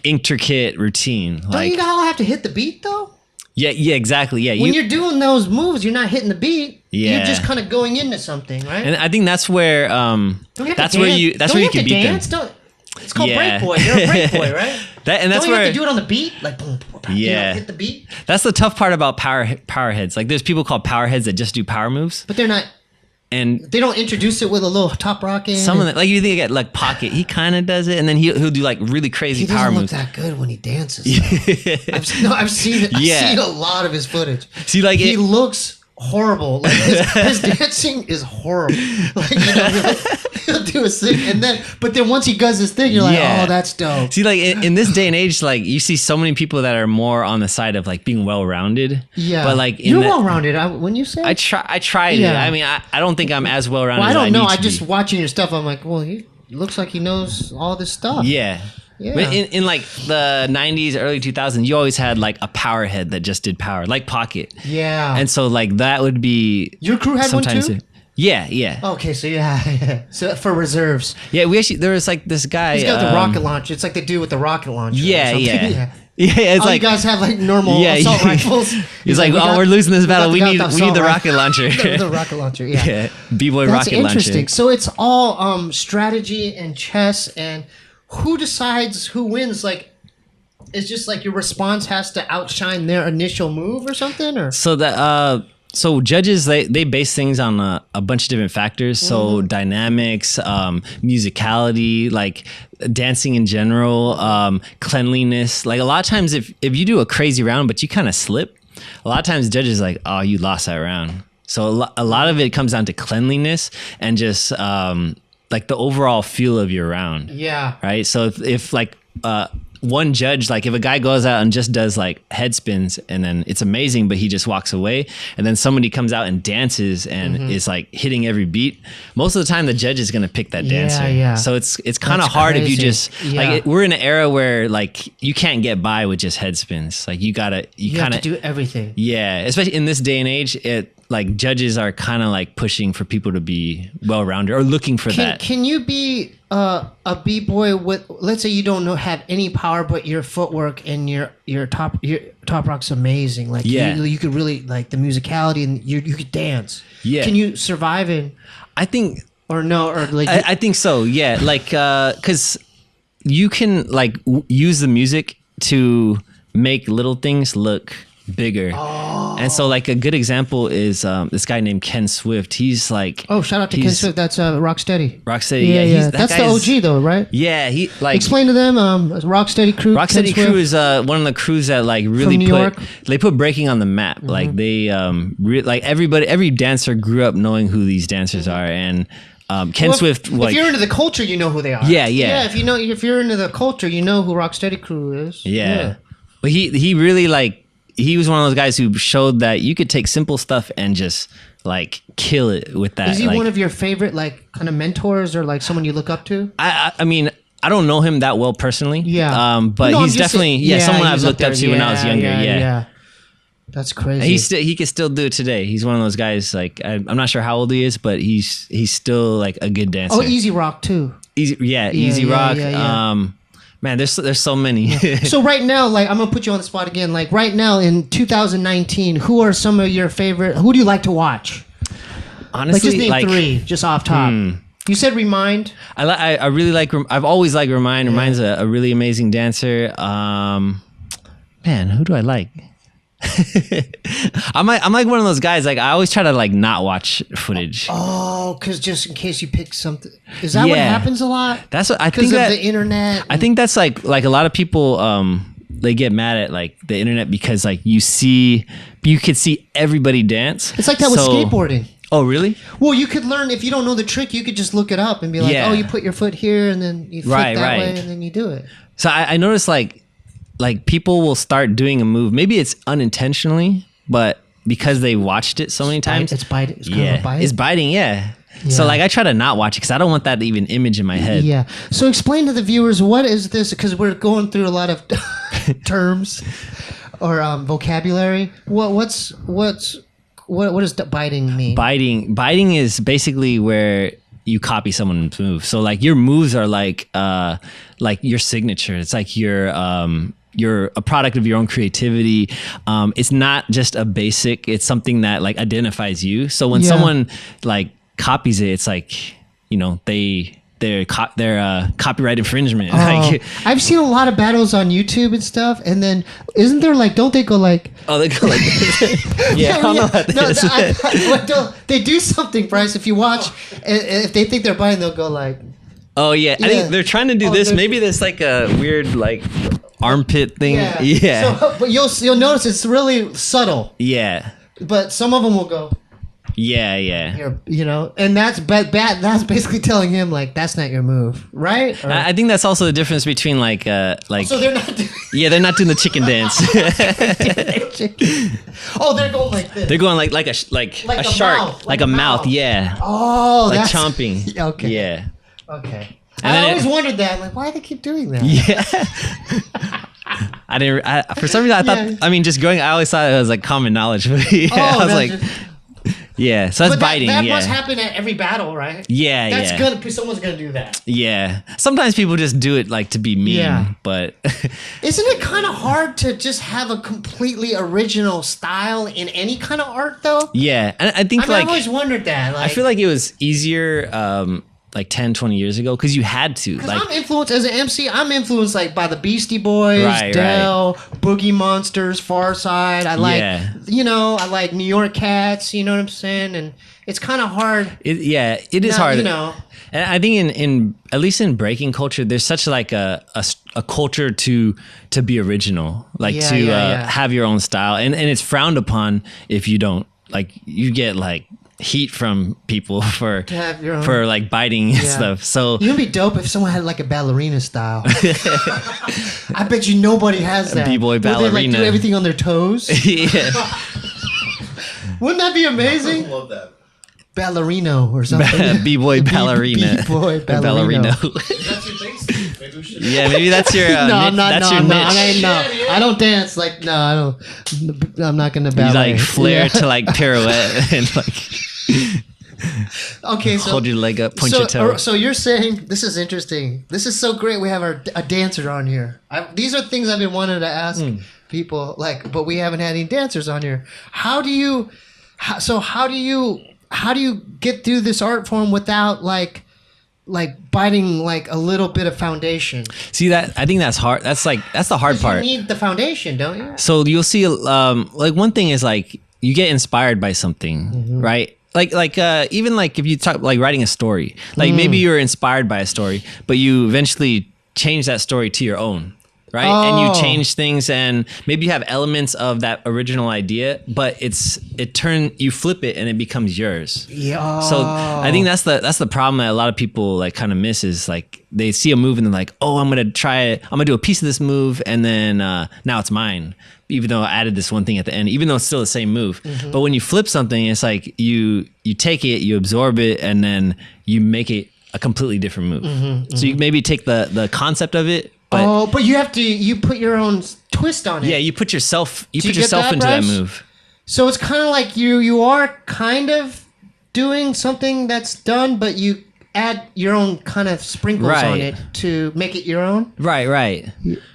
intricate routine? Don't like, you all have to hit the beat though? Yeah, exactly. Yeah, when you're doing those moves, you're not hitting the beat. Yeah, you're just kind of going into something, right? And I think that's where that's where you can beat them. It's called break boy. You're a break boy, right? That's Don't you where have to do it on the beat, like boom, boom, hit the beat. That's the tough part about power heads. Like there's people called power heads that just do power moves, but they're not. And they don't introduce it with a little top rocket. Some of them, like you think at like Pocket, he kind of does it, and then he'll do like really crazy power moves. He doesn't look that good when he dances. I've seen it. Yeah. I've seen a lot of his footage. See, like he looks horrible. Like his dancing is horrible. Like he'll do a thing, but then once he does his thing, you're like, oh, that's dope. See, like in this day and age, like you see so many people that are more on the side of like being well-rounded. Yeah, but like you're well-rounded. When you say I tried it. I mean, I don't think I'm as well-rounded. Well, I don't know. I just watching your stuff. I'm like, well, he looks like he knows all this stuff. Yeah. Yeah. But in like the 90s, early 2000s, you always had like a power head that just did power, like Pocket. Yeah. And so like that would be... Your crew had one too? Yeah. Okay, so yeah. So for reserves. Yeah, there was like this guy... He's got the rocket launcher. It's like they do with the rocket launcher. Yeah. Yeah, it's like... you guys have like normal assault rifles. He's like, we're losing this battle. We need the rocket launcher. The rocket launcher, yeah. B-boy rocket launcher. That's interesting. So it's all strategy and chess and... Who decides who wins? Like, it's just like your response has to outshine their initial move or something, or so judges they base things on a bunch of different factors. So dynamics, musicality, like dancing in general, cleanliness. Like a lot of times, if you do a crazy round but you kind of slip, a lot of times judges like, oh, you lost that round. So a lot of it comes down to cleanliness and just like the overall feel of your round. Yeah. Right. So if like one judge, like if a guy goes out and just does like head spins and then it's amazing, but he just walks away, and then somebody comes out and dances and is like hitting every beat, most of the time the judge is going to pick that dancer. Yeah. So it's kind of hard if you just we're in an era where like you can't get by with just head spins. Like you have to do everything. Yeah. Especially in this day and age, like judges are kind of like pushing for people to be well-rounded or looking for that. Can you be a b-boy with, let's say you don't have any power, but your footwork and your top rock's amazing. Like you could really like the musicality and you could dance. Yeah. Can you survive in? I think. Or no, or like I think so. Yeah, like because you can like use the music to make little things look bigger. And so like a good example is this guy named Ken Swift. He's like shout out to Ken Swift. That's Rocksteady. Rocksteady, yeah. That's the OG though, right? Yeah, he like explain to them Rocksteady crew. Rocksteady crew is one of the crews that like really put breaking on the map. Like they like every dancer grew up knowing who these dancers are. And Ken Swift, like, if you're into the culture, you know who they are. Yeah. If you're into the culture, you know who Rocksteady crew is. Yeah. But he really like. He was one of those guys who showed that you could take simple stuff and just like kill it with that. Is he like, one of your favorite like kind of mentors or like someone you look up to? I mean, I don't know him that well personally. Yeah. But he's definitely someone I've looked up to when I was younger. Yeah. That's crazy. He can still do it today. He's one of those guys. Like I'm not sure how old he is, but he's still like a good dancer. Oh, Easy Rock too. Easy Rock. Man, there's so many. So right now, like I'm gonna put you on the spot again. Like right now in 2019, who are some of your favorite? Who do you like to watch? Honestly, like just name 3, just off top. You said Remind. I really like. I've always liked Remind. Remind's a really amazing dancer. Man, who do I like? I'm like one of those guys. Like I always try to like not watch footage. Oh, because just in case you pick something. Is that what happens a lot? That's what I think. Because of the internet. I think that's like a lot of people. They get mad at like the internet because like you could see everybody dance. It's like that with skateboarding. Oh really? Well, you could learn if you don't know the trick. You could just look it up and be like, oh, you put your foot here and then you flip that way and then you do it. So I noticed like people will start doing a move. Maybe it's unintentionally, but because they watched it so many times, it's biting. It's kind of a bite. It's biting. Yeah. So like I try to not watch it because I don't want that even image in my head. Yeah. So explain to the viewers, what is this? Because we're going through a lot of terms or vocabulary. What does biting mean? Biting is basically where you copy someone's move. So like your moves are like your signature. It's like you're a product of your own creativity. It's not just a basic. It's something that like identifies you. So when someone like copies it, it's like, you know, they're copyright infringement. Like, I've seen a lot of battles on YouTube and stuff, and then isn't there like, don't they go like? Oh, they go like this. I don't know about this. They do something, Bryce. If you watch, if they think they're biting, they'll go like. Oh yeah, I think they're trying to do this. Maybe there's like a weird like armpit thing. Yeah. So, but you'll notice it's really subtle. Yeah. But some of them will go. Yeah. You know, and that's that's basically telling him like that's not your move, right? Or, I think that's also the difference between like. So they're not. They're not doing the chicken dance. Oh, they're going like this. They're going like a shark, mouth, like a mouth. Yeah. Oh, like that's chomping. Okay. Yeah. Okay. I always wondered that. Like, why do they keep doing that? Yeah. For some reason I thought. I mean, just going. I always thought it was like common knowledge. But I was like. Yeah, so that's biting. That must happen at every battle, right? Yeah, that's good. Someone's gonna do that. Yeah, sometimes people just do it like to be mean, but isn't it kind of hard to just have a completely original style in any kind of art, though? Yeah, and I think I've always wondered that. Like, I feel like it was easier. Like 10, 20 years ago, because you had to. Like, I'm influenced as an MC. I'm influenced like by the Beastie Boys, Dell, Boogie Monsters, Farside. I like, I like New York Cats. You know what I'm saying? And it's kind of hard. It is hard. You know, and I think in at least in breaking culture, there's such like a culture to be original, like have your own style, and it's frowned upon if you don't. Like you get like heat from people for like biting and stuff. So you'd be dope if someone had like a ballerina style. I bet you nobody has that. B-boy ballerina. They like do everything on their toes. Yeah. Wouldn't that be amazing? I love that. Ballerino or something. B-boy ballerina. B-boy ballerino. That's your base. Maybe we should. Yeah, maybe that's your No, I'm not. that's No, your no, niche. I don't dance like. No, I don't. I'm not gonna You ballet. like flare Yeah. to like pirouette and like Okay, so hold your leg up, point your toe. So you're saying this is interesting. This is so great. We have a dancer on here. These are things I've been wanting to ask people. Like, but we haven't had any dancers on here. How do you get through this art form without like biting like a little bit of foundation? See that? I think that's hard. That's the hard part. You need the foundation, don't you? So you'll see, like one thing is like you get inspired by something, right? Like even like if you talk like writing a story, like maybe you're inspired by a story, but you eventually change that story to your own, right? And you change things, and maybe you have elements of that original idea, but you flip it and it becomes yours. Yeah. So I think that's the problem that a lot of people like kind of miss is like they see a move and they're like, oh, I'm gonna try it. I'm gonna do a piece of this move, and then now it's mine. Even though I added this one thing at the end, even though it's still the same move. But when you flip something, it's like you take it, you absorb it, and then you make it a completely different move. So you maybe take the concept of it, but you put your own twist on it. yeah, you put yourself you get into that Bryce? move. So it's kind of like you are kind of doing something that's done, but you add your own kind of sprinkles on Right. it to make it your own. Right.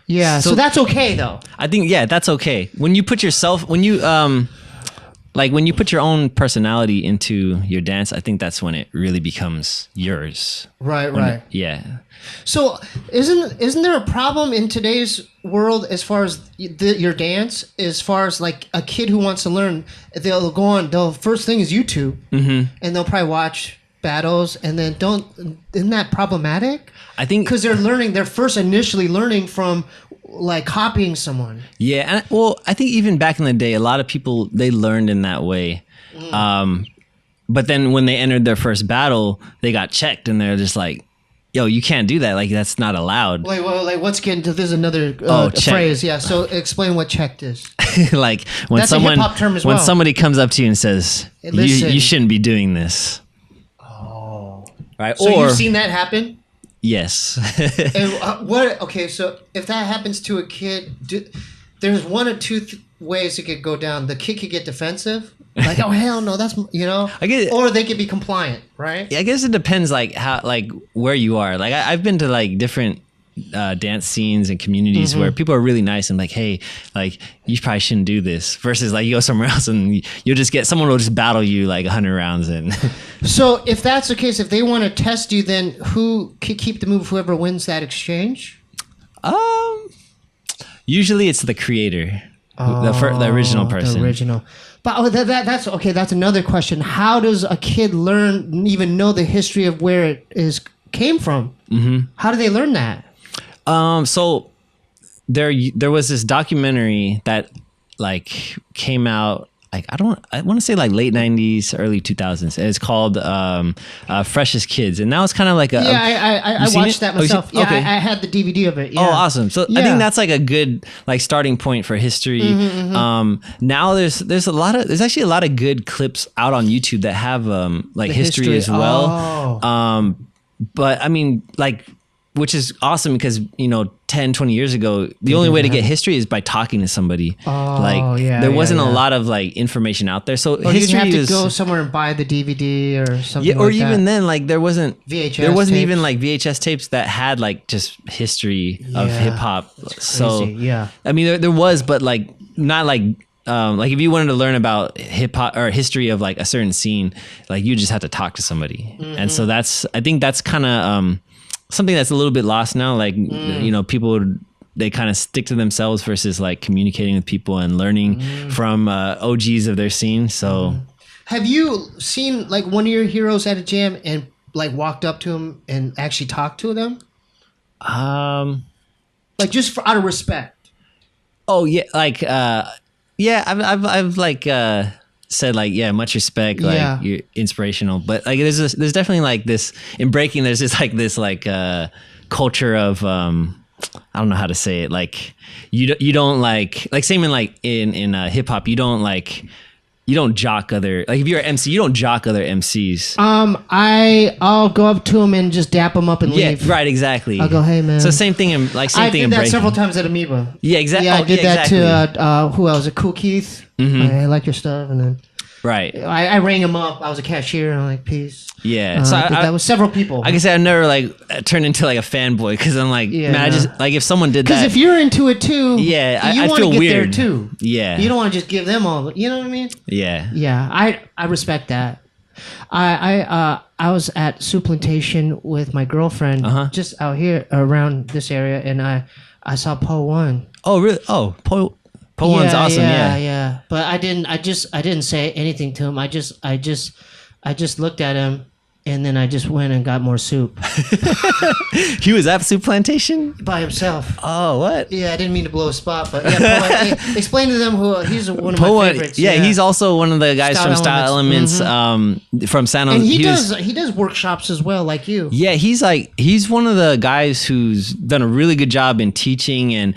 Yeah. So that's okay though. I think that's okay. When you put yourself, when you put your own personality into your dance, I think that's when it really becomes yours. Right. Yeah. So isn't there a problem in today's world as far as your dance, as far as like a kid who wants to learn, they'll go on. They'll first thing is YouTube, and they'll probably watch battles, and then isn't that problematic? I think Because they're first initially learning from like copying someone. Yeah, and I think even back in the day, a lot of people they learned in that way. But then when they entered their first battle, they got checked, and they're just like, "Yo, you can't do that. Like that's not allowed." Like what's getting to? There's another check. phrase. Yeah. So explain what checked is. Like when That's a someone hip-hop term as when well. somebody comes up to you and says, Hey, listen. you shouldn't be doing this." Right? So or you've seen that happen? yes. And what? Okay, so if that happens to a kid, there's one or two ways it could go down. The kid could get defensive, like, "Oh hell no, that's I get it. or they could be compliant, right? Yeah, I guess it depends, like how, like where you are. Like I've been to like different dance scenes and communities where people are really nice and like, hey, like you probably shouldn't do this. Versus like you go somewhere else and you'll just get someone will just battle you like 100 rounds and. So if that's the case, if they want to test you, then who could keep the move? Whoever wins that exchange. Usually it's the creator, the original person. The original. But that's okay. That's another question. How does a kid learn, even know the history of where it came from? How do they learn that? So there was this documentary that like came out like I want to say like late 90s, early 2000s. It's called Freshest Kids, and that was kind of like a I watched that myself. Okay. I had the DVD of it. Yeah. Oh, awesome! So I Yeah. think that's like a good like starting point for history. Now there's actually a lot of good clips out on YouTube that have like The history as well. Oh. But I mean, like, which is awesome because, 10, 20 years ago, the only way to get history is by talking to somebody. There wasn't a lot of like information out there. So Or history you'd have is to go somewhere and buy the DVD or something. or like even that. then, like there wasn't VHS even tapes. like VHS tapes that had like just history of Yeah. hip hop. So Crazy, yeah. I mean, there was, but like not like if you wanted to learn about hip hop or history of like a certain scene, like you just have to talk to somebody. And so I think that's kind of something that's a little bit lost now. Like people they kind of stick to themselves versus like communicating with people and learning from OGs of their scene. So Have you seen like one of your heroes at a jam and like walked up to him and actually talked to them? Like just out of respect. Oh yeah, like I've like said like much respect, like Yeah. you're inspirational, but like there's definitely like this in breaking. There's just like this like culture of I don't know how to say it. Like you don't like same in like in hip hop. You you don't jock other, like if you're an MC, you don't jock other MCs. I'll go up to him and just dap him up and leave. Yeah, right, exactly. I'll go, hey man. So same thing in thing in breaking. I did that several times at Amoeba. Yeah, exactly. Yeah, I did that exactly. to who else? Cool Keith. I like your stuff, and then right. I rang him up. I was a cashier, and I'm like, peace. Yeah, so that was several people. I can say I never like turned into like a fanboy because I'm like, man, I just like if someone did that. Because if you're into it too, yeah, you I want feel to get weird there too. Yeah, you don't want to just give them all. You know what I mean? Yeah, yeah. I respect that. I was at Soup Plantation with my girlfriend just out here around this area, and I saw Po One. Oh really? Oh Po One's awesome. Yeah. But I didn't say anything to him. I just looked at him, and then I just went and got more soup. He was at Soup Plantation by himself. Oh, what? Yeah, I didn't mean to blow a spot, but yeah, explain to them who he's one of my favorites. Yeah, he's also one of the guys from Style Elements, from San Jose. And he does workshops as well, like you. Yeah, he's one of the guys who's done a really good job in teaching and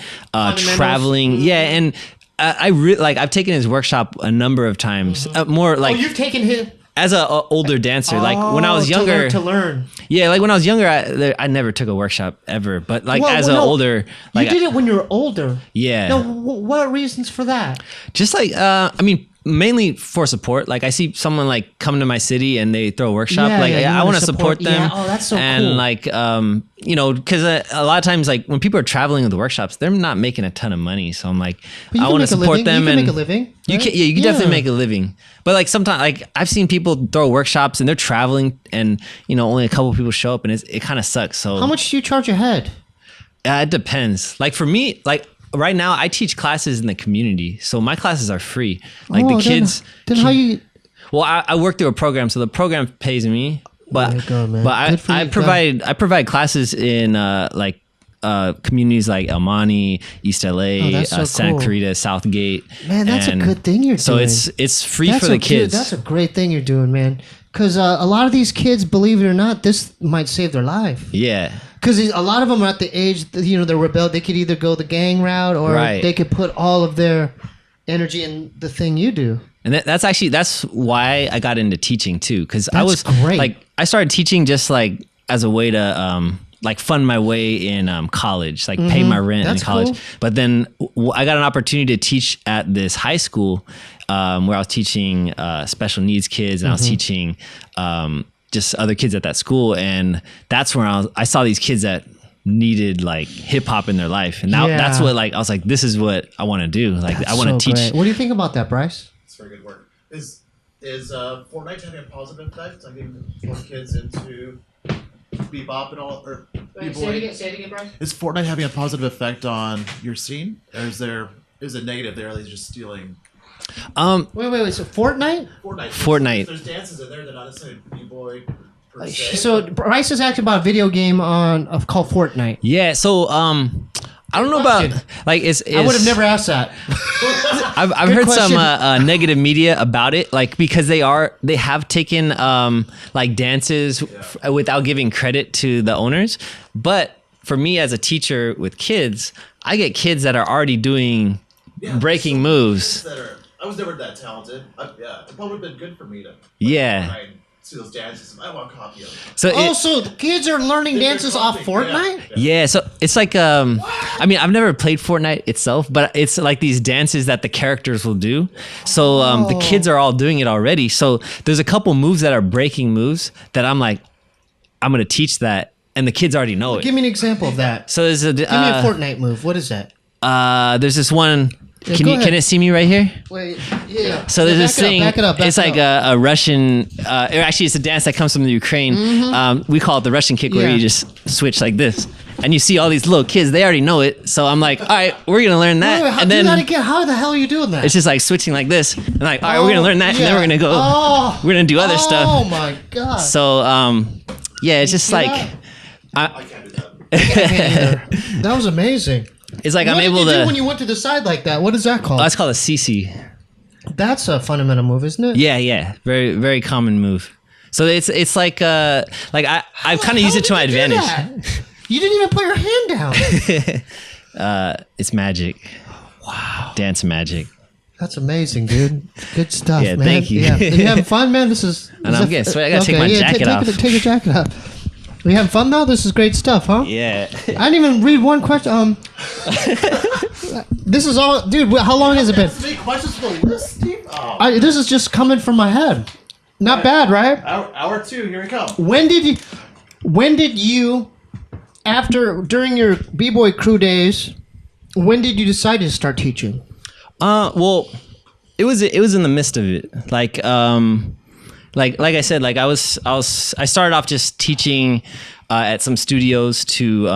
traveling. Yeah, and I really like. I've taken his workshop a number of times. More like you've taken his. As a older dancer, like when I was younger, to learn. Yeah, like when I was younger, I never took a workshop ever. But like older, like you did it when you were older. Yeah. No, what reasons for that? Just like I mean, mainly for support. Like I see someone like come to my city and they throw a workshop. I want to support them. Yeah. Oh, that's so cool. And like because a lot of times like when people are traveling with the workshops, they're not making a ton of money. So I'm like, I want to support them. You can make a living. Right? You can definitely make a living. But like sometimes, like I've seen people throw workshops and they're traveling, and only a couple of people show up, and it kind of sucks. So how much do you charge a head? It depends. Like for me, like right now, I teach classes in the community, so my classes are free. Like the kids. Then how you? Well, I work through a program, so the program pays me. But I provide classes in communities like El Monte, East LA, Santa Clarita, Southgate. Man, that's a good thing you're doing. So it's free for the kids. That's a great thing you're doing, man. Because a lot of these kids, believe it or not, this might save their life. Yeah. Because a lot of them are at the age, they're rebel. They could either go the gang route or they could put all of their energy in the thing you do. And that's why I got into teaching too. Because I was great. Like I started teaching just like as a way to like fund my way in college, like pay my rent in college. Cool. But then I got an opportunity to teach at this high school where I was teaching special needs kids, and I was teaching just other kids at that school. And that's where I saw these kids that needed like hip hop in their life. And that's what I was like, this is what I want to do. Like I want to teach. Great. What do you think about that, Bryce? It's very good work. Is Fortnite having a positive effect? I mean, for kids into bebop and all, or say it again, Bryce. Is Fortnite having a positive effect on your scene, or is it negative? They're just stealing. Wait. So Fortnite. There's dances in there. They're not necessarily b-boy. So Bryce is asking about a video game called Fortnite. Yeah. So I don't know about like I would have never asked that. I've heard some negative media about it, like because they have taken like dances without giving credit to the owners. But for me as a teacher with kids, I get kids that are already doing breaking moves. I was never that talented. It probably would have been good for me to. See those dances. I want a copy of it. So the kids are learning dances off Fortnite? Yeah, so it's like I mean, I've never played Fortnite itself, but it's like these dances that the characters will do. So the kids are all doing it already. So there's a couple moves that are breaking moves that I'm like, I'm going to teach that, and the kids already know it. Give me an example of that. So there's give me a Fortnite move. What is that? There's this one. Can it see me right here? Wait, yeah. So there's this thing. Back it up. It's like a Russian. Actually, it's a dance that comes from the Ukraine. We call it the Russian kick, where you just switch like this, and you see all these little kids. They already know it. So I'm like, all right, we're gonna learn that. Wait, and then how the hell are you doing that? It's just like switching like this. And like, all right, we're gonna learn that, and then we're gonna go. We're gonna do other stuff. Oh my god. So it's just like. I can't do that. That was amazing. It's like what I'm able did you to. do when you went to the side like that? What is that called? That's called a CC. That's a fundamental move, isn't it? Yeah. Very, very common move. So it's like I've kind of used it to my advantage. You didn't even put your hand down. It's magic. Wow. Dance magic. That's amazing, dude. Good stuff, Yeah, man. thank you. Yeah. Are you having fun, man? This is. And I'm getting sweaty. I gotta take my jacket off. Take your jacket off. Are you having fun though? This is great stuff, huh? Yeah. I didn't even read one question. This is all, dude. How long has it been? 3 questions for the list, Steve? Oh. This is just coming from my head. Not bad, right? Hour 2, here we come. When did you, during your B-boy crew days, when did you decide to start teaching? Well, it was in the midst of it. Like I said, like I started off just teaching at some studios to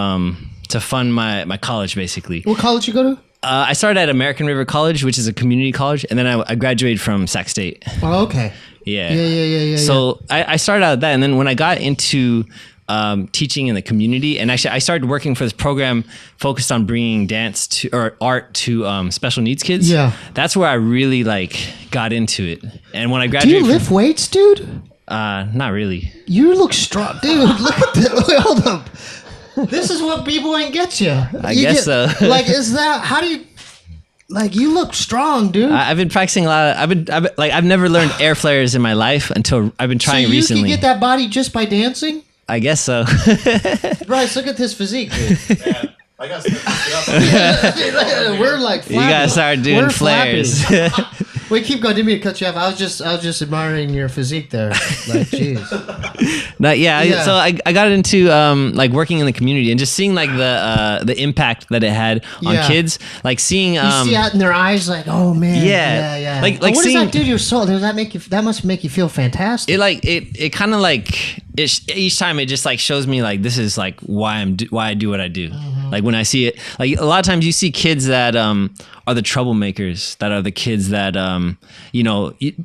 fund my college, basically. What college you go to? I started at American River College, which is a community college, and then I graduated from Sac State. Oh, okay. Yeah. Yeah. So I started out at that, and then when I got into teaching in the community, and actually I started working for this program focused on bringing art to special needs kids. Yeah. That's where I really got into it. And when I Do graduated, you lift weights, dude? not really. You look strong, dude. Look at this. Wait, hold up. This is what b-boying gets you. I guess so. Is that, how do you, you look strong, dude. I've been practicing a lot. I've never learned air flares in my life until I've been trying recently. So you can get that body just by dancing? I guess so. Bryce, look at this physique, dude. Man, I got to We're like flapping. You gotta start doing flares. Wait, keep going. Didn't mean to cut you off. I was just admiring your physique there. Like, jeez. So I got into working in the community and just seeing the impact that it had on kids. Like seeing you see that in their eyes, like, oh man. Yeah. Like what seeing, does that do to your soul? Does that make you? That must make you feel fantastic. It kind of each time it just shows me this is why I do what I do. Mm-hmm. Like when I see it, a lot of times you see kids that are the troublemakers, that are the kids that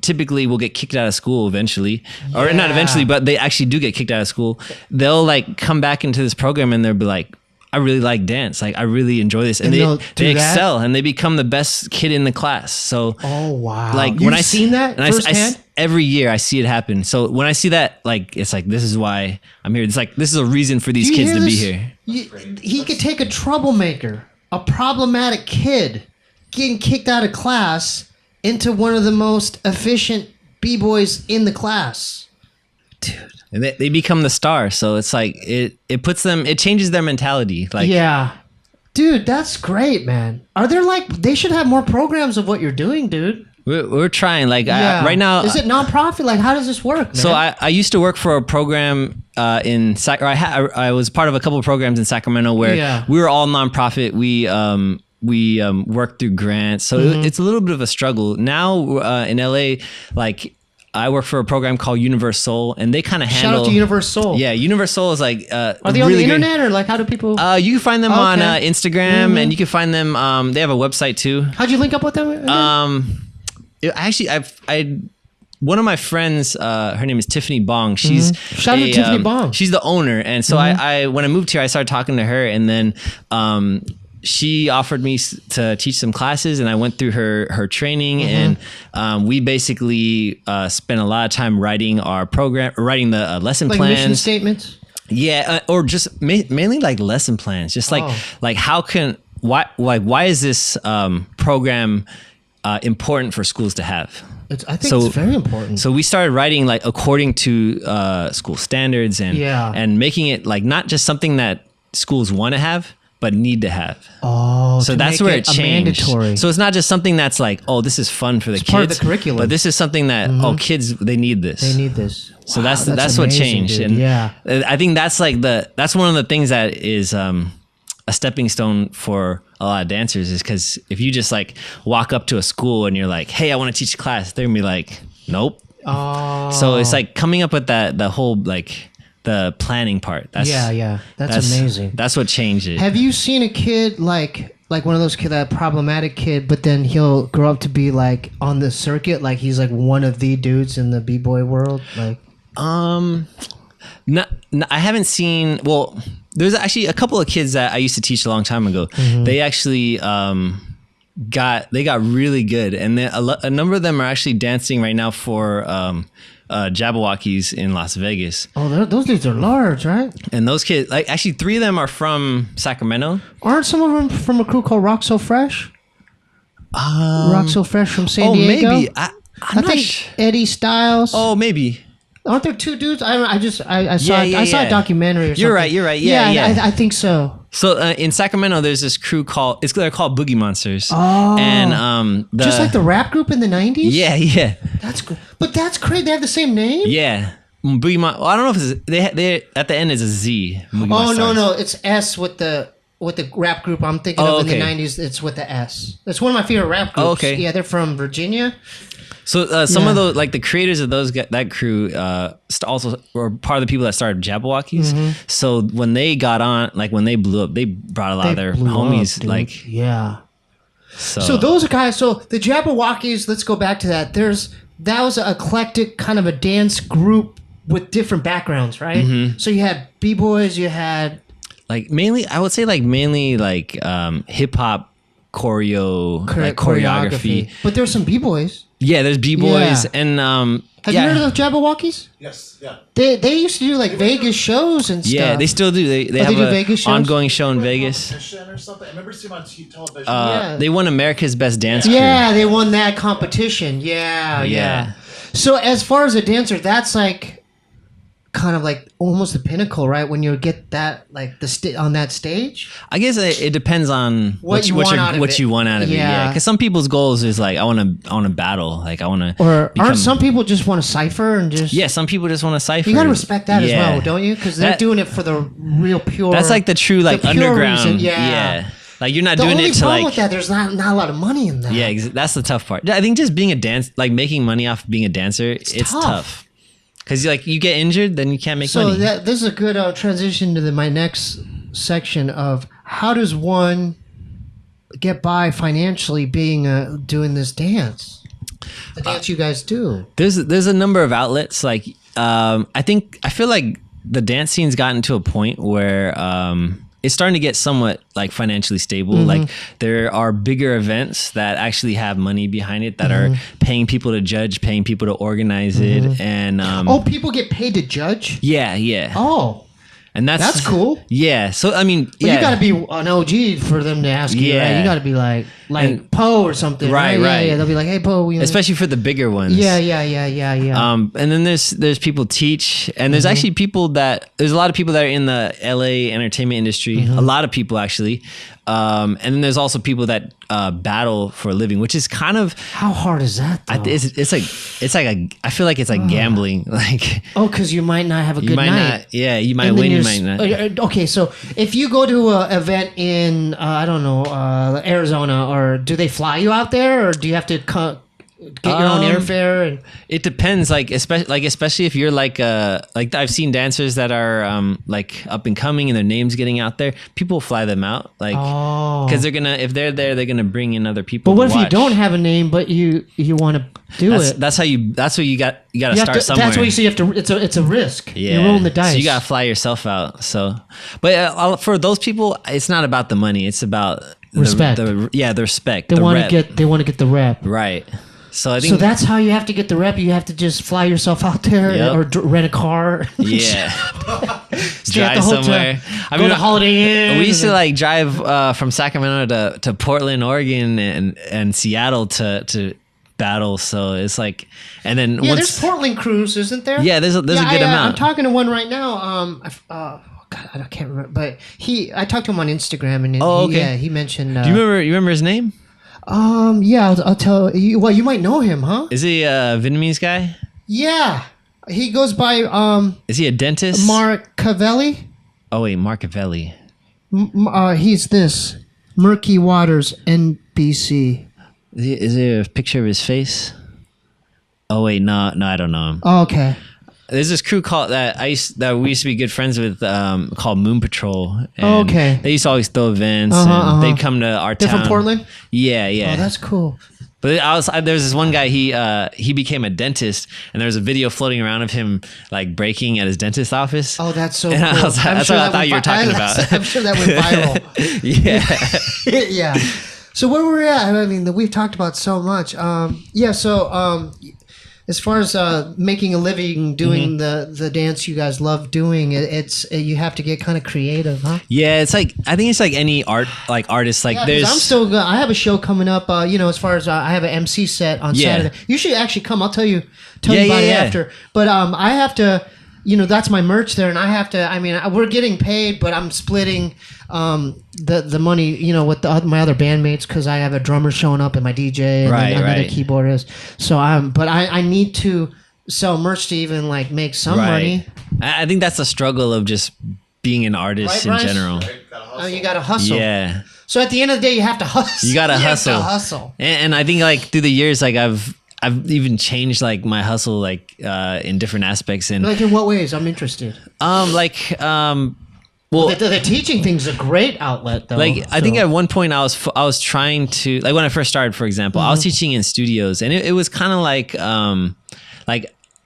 typically will get kicked out of school eventually, or not eventually, but they actually do get kicked out of school. They'll come back into this program and they'll be like, I really like dance. Like I really enjoy this, and they excel and they become the best kid in the class. So oh wow, when I've seen that firsthand. Every year I see it happen. So when I see that, it's this is why I'm here. It's this is a reason for these kids to be here. He could take a troublemaker, a problematic kid, getting kicked out of class into one of the most efficient b-boys in the class. Dude. And they become the star. So it's it puts them, it changes their mentality. Yeah. Dude, that's great, man. Are there they should have more programs of what you're doing, dude. We're trying. Right now, is it nonprofit? How does this work, man? So I used to work for a program in I was part of a couple of programs in Sacramento where we were all nonprofit. We worked through grants, so it's a little bit of a struggle now. In LA, I work for a program called Universal, and they kind of handle. Shout out to Universal. Yeah, Universal is are they on the internet or how do people? You can find them on Instagram, and you can find them. They have a website too. How'd you link up with them? One of my friends, her name is Tiffany Bong. She's shout out to Tiffany Bong. She's the owner, and so I when I moved here, I started talking to her, and then she offered me to teach some classes, and I went through her training, and we basically spent a lot of time writing our program, writing the lesson plans, mission statements. Yeah, or just mainly lesson plans, just why is this program important for schools to have? I think it's very important. So we started writing according to school standards and making it not just something that schools want to have, but need to have. Oh, so that's where it changed. Mandatory. So it's not just something that's this is fun for the kids. Part of the curriculum. But this is something that kids, they need this. They need this. So wow, that's amazing, what changed. Dude. And yeah, I think that's that's one of the things that is a stepping stone for a lot of dancers, is because if you just walk up to a school and you're like, hey, I want to teach a class, they're gonna be like, nope. Oh. So it's coming up with the whole the planning part. That's amazing. That's what changed it. Have you seen a kid like one of those kids, that problematic kid, but then he'll grow up to be on the circuit, he's one of the dudes in the b-boy world? No, I haven't seen. Well, there's actually a couple of kids that I used to teach a long time ago. They actually got really good, and a number of them are actually dancing right now for Jabberwockies in Las Vegas. Oh, those dudes are large, right? And those kids, actually 3 of them are from Sacramento. Aren't some of them from a crew called Rock So Fresh? Rock So Fresh from San Diego. Maybe. I think Eddie Styles. Oh, maybe. Aren't there two dudes? I saw I saw yeah. a documentary or something. You're right. Yeah. I think so. So in Sacramento, there's this crew they're called Boogie Monsters. Oh. And just like the rap group in the 90s? Yeah. That's good. But that's crazy. They have the same name? Yeah. Boogie well, I don't know if it's they at the end is a Z. Boogie no, it's S with the rap group I'm thinking of in the 90s. It's with the S. It's one of my favorite rap groups. Okay. Yeah, they're from Virginia. So some of those, like the creators of that crew, also were part of the people that started Jabberwockies. Mm-hmm. So when they got on, like when they blew up, they brought a lot of their homies. Up, like yeah. So those guys. So the Jabberwockies. Let's go back to that. That was an eclectic kind of a dance group with different backgrounds, right? Mm-hmm. So you had b-boys, you had I would say mainly hip hop choreography. But there's some b-boys. Yeah, there's b-boys and Have you heard of the Jabberwockies? Yes, yeah. They used to do like Vegas shows and stuff. Yeah, they still do. They have do a Vegas shows? ongoing show in Vegas. Competition or something. I remember seeing them on television. They won America's Best Dance Crew. Yeah, they won that competition. Yeah. So as far as a dancer, that's like kind of like almost the pinnacle, right? When you get that like on that stage. I guess it depends on what you want out of it. Yeah, because some people's goals is like I want to battle, like I want to. Or aren't some people just want to cipher and just? Yeah, some people just want to cipher. You gotta respect that as well, don't you? Because they're doing it for the real pure. That's like the true like underground. Reason. Yeah. Like you're not the doing only it to problem like. with that, there's not a lot of money in that. Yeah, that's the tough part. I think just being a making money off being a dancer, it's tough. Because you get injured, then you can't make money. So this is a good transition to my next section of how does one get by financially being doing this dance? The dance you guys do. There's a number of outlets. Like I feel like the dance scene's gotten to a point where it's starting to get somewhat like financially stable. Mm-hmm. Like there are bigger events that actually have money behind it that are paying people to judge, paying people to organize it, and people get paid to judge. Yeah. Oh, and that's cool. Yeah. So I mean, you got to be an OG for them to ask you. Right? You got to be like Poe or something. Right. Yeah. They'll be like, hey Poe. Especially for the bigger ones. Yeah. And then there's people teach, and there's actually there's a lot of people that are in the LA entertainment industry. A lot of people actually. And then there's also people that battle for a living, which is kind of how hard is that? Though? It's like I feel like it's like gambling. Like because you might not have a good night. You might win, you might not. Okay, so if you go to an event in I don't know Arizona, or do they fly you out there, or do you have to get your own airfare? And it depends. Especially if you're like I've seen dancers that are like up and coming and their name's getting out there. People fly them out because if they're there, they're gonna bring in other people. But what if you don't have a name, but you want to do it? That's what you gotta start somewhere. That's what you see. You have to. It's a risk. Yeah, you're rolling the dice. So you gotta fly yourself out. So, but for those people, it's not about the money. It's about respect. The respect. They want to get the rep. Right. So I think that's how you have to get the rep. You have to just fly yourself out there or rent a car. Yeah. Drive somewhere. Go to Holiday Inn. We used to drive from Sacramento to Portland, Oregon, and Seattle to battle. So it's like, and then there's Portland Cruz, isn't there? Yeah, there's a good amount. I'm talking to one right now. God, I can't remember, but I talked to him on Instagram, and he mentioned. Do you remember his name? Yeah, I'll tell you. Well, you might know him, huh? Is he a Vietnamese guy? Yeah, he goes by. Is he a dentist? Marcavelli. Oh wait, Marcavelli. He's this Murky Waters, NBC. Is there a picture of his face? Oh wait, no, I don't know him. Oh, okay. There's this crew that we used to be good friends with called Moon Patrol. And they used to always throw events, and they'd come to our town. They're from Portland? Yeah. Oh, that's cool. But there was this one guy, he became a dentist, and there was a video floating around of him like breaking at his dentist office. Oh, that's so cool. That's what I thought you were talking about. I'm sure that went viral. Yeah. Yeah. So where were we at? I mean, we've talked about so much. as far as making a living doing the dance you guys love doing, it's you have to get kind of creative, huh? Yeah, it's like I think it's like any artist. Like Yeah, 'cause I'm still. I have a show coming up. As far as I have an MC set on Saturday. You should actually come. I'll tell you about it after. But I have to. That's my merch there, and I have to. I mean, we're getting paid, but I'm splitting the money. With my other bandmates because I have a drummer showing up and my DJ and then another keyboardist. So but I need to sell merch to even like make some money. I think that's a struggle of just being an artist in general. You got to hustle. Yeah. So at the end of the day, you have to hustle. You got to hustle. Hustle. And I think like through the years, like I've even changed like my hustle like in different aspects and like in what ways? I'm interested. Well, the teaching thing's a great outlet though. Like I think at one point I was trying to like when I first started, for example, I was teaching in studios and it was kind of like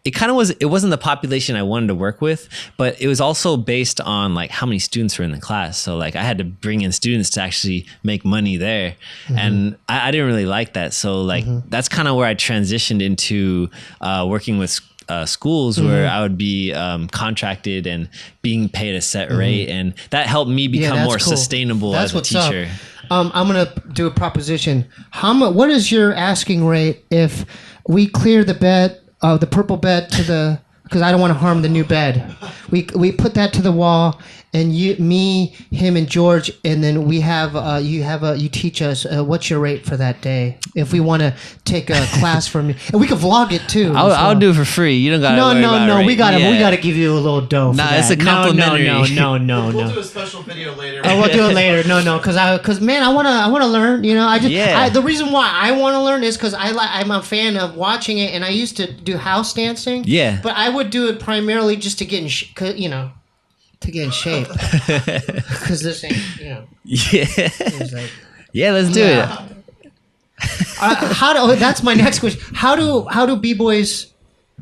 it kind of was, it wasn't the population I wanted to work with, but it was also based on like how many students were in the class. So like I had to bring in students to actually make money there. And I didn't really like that. So like that's kind of where I transitioned into working with schools where I would be contracted and being paid a set rate. And that helped me become more sustainable as a teacher. I'm going to do a proposition. What is your asking rate if we clear the bed, the purple bed because I don't want to harm the new bed. We put that to the wall, and me, him, and George, and then we have you teach us what's your rate for that day if we want to take a class from you, and we can vlog it too. I'll do it for free. You don't got to. No. We gotta give you a little dough. Nah, it's a complimentary. No. We'll do a special video later. Oh, we'll do it later. No, because man, I wanna learn. The reason why I want to learn is because I'm a fan of watching it, and I used to do house dancing. Yeah. But I would do it primarily just to get in to get in shape. Because this ain't, Yeah, let's do it. That's my next question. How do b-boys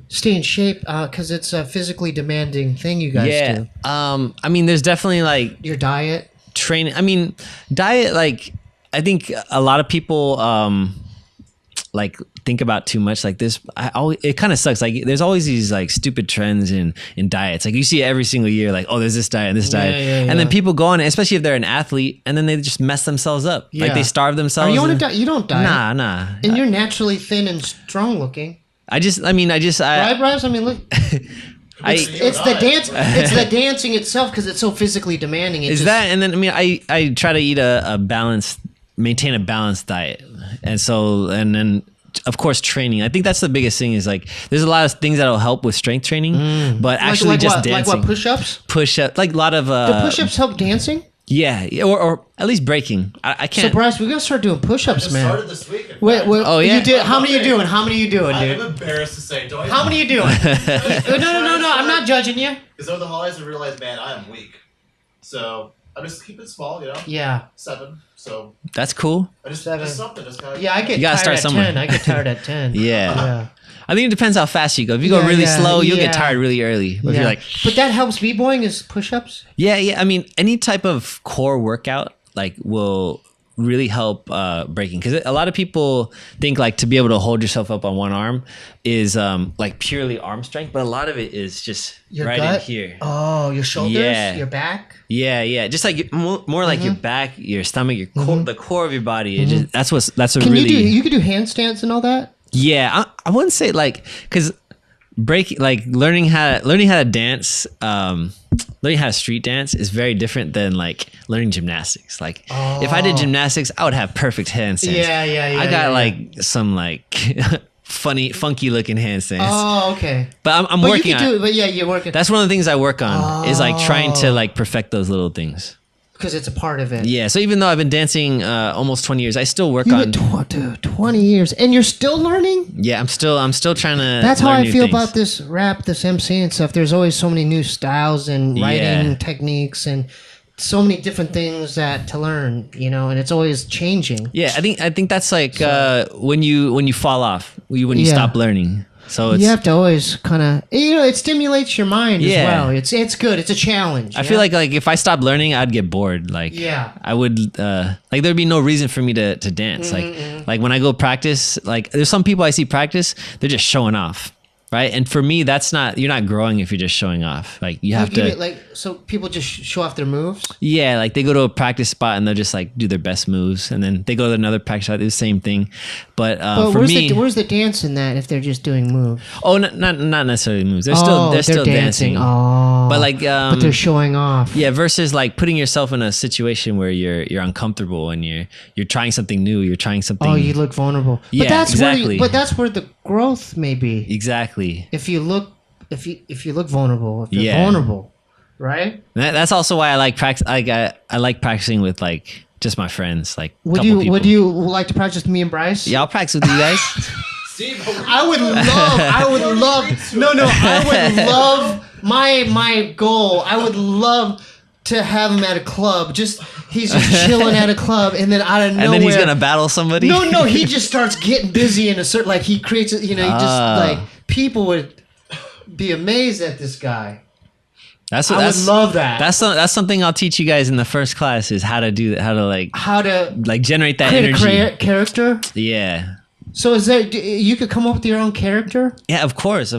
stay in shape? Because it's a physically demanding thing you guys do. I mean, there's definitely like your diet, training. I mean, diet. Like, I think a lot of people like think about too much like this. It kind of sucks. Like there's always these like stupid trends in diets. Like you see it every single year, like, oh, there's this diet and this diet. And then people go on it, especially if they're an athlete, and then they just mess themselves up. Yeah. Like they starve themselves. Are you on a diet? You don't diet. Nah. And you're naturally thin and strong looking. Right, Bryce? I mean, look. It's the dance. It's the dancing itself because it's so physically demanding. And then I try to eat maintain a balanced diet, and then of course training. I think that's the biggest thing is like there's a lot of things that'll help with strength training, but actually like just dancing. Like what, push-ups? Like a lot of do push-ups help dancing? Yeah, or at least breaking. I can't. So Bryce, we gotta start doing push-ups, man. Started this week. Wait, oh yeah. You did? How many are you doing? Dude? I'm embarrassed to say. How many are you doing? No. I'm not judging you. Because over the holidays, I realized, man, I am weak. So I just keep it small, Yeah. 7. So that's cool. I just 7. Just something. Just kind of. Yeah, I get you gotta tired start at somewhere. 10. I get tired at 10. Yeah. I think it depends how fast you go. If you go really slow, you'll get tired really early. But if you're like, but that helps b-boying is push-ups. Yeah. I mean, any type of core workout like will really help breaking, because a lot of people think like to be able to hold yourself up on one arm is like purely arm strength, but a lot of it is just your right gut? In here. Oh, your shoulders, your back. Yeah. Just like more like your back, your stomach, your core, the core of your body. It just, that's what Can really. You could do handstands and all that. Yeah, I wouldn't say like because learning how to dance, learning how to street dance is very different than like learning gymnastics. Like if I did gymnastics, I would have perfect handstands. Yeah. I got like some like funky looking handstands. Oh, okay. But I'm working on it. But yeah, you're working. That's one of the things I work on is like trying to like perfect those little things. Because it's a part of it. Yeah, so even though I've been dancing almost 20 years, I still work on... 20 years. And you're still learning? Yeah, I'm still trying to That's how I feel things. about this rap, this MC and stuff. There's always so many new styles and writing techniques and so many different things to learn, and it's always changing. Yeah, I think that's like when you fall off, when you stop learning. So it's, you have to always kind of, it stimulates your mind as well. It's good. It's a challenge. I feel like if I stopped learning, I'd get bored. Like I would like there'd be no reason for me to dance. Like when I go practice, like there's some people I see practice, they're just showing off. Right. And for me, you're not growing if you're just showing off. Like you have to so people just show off their moves. Yeah. Like they go to a practice spot and they'll just like do their best moves. And then they go to another practice spot, do the same thing. But for me, where's the dance in that if they're just doing moves? Oh, not necessarily moves. They're still dancing. Oh, but like, but they're showing off. Yeah. Versus like putting yourself in a situation where you're uncomfortable and you're trying something new. You're trying something. Oh, you look vulnerable. Yeah, but that's exactly. But that's where the growth may be. Exactly. If you look vulnerable, if you're vulnerable, right? That's also why I like practice. I like practicing with like just my friends. Like, would you like to practice with me and Bryce? Yeah, I'll practice with you guys. I would love my goal. I would love to have him at a club. He's just chilling at a club, and then out of nowhere, and then he's gonna battle somebody. No, he just starts getting busy in a certain, like he creates, just like people would be amazed at this guy. I would love that. That's something I'll teach you guys in the first class is how to do that, how to generate that energy. Character. Yeah. So is there? You could come up with your own character? Yeah, of course.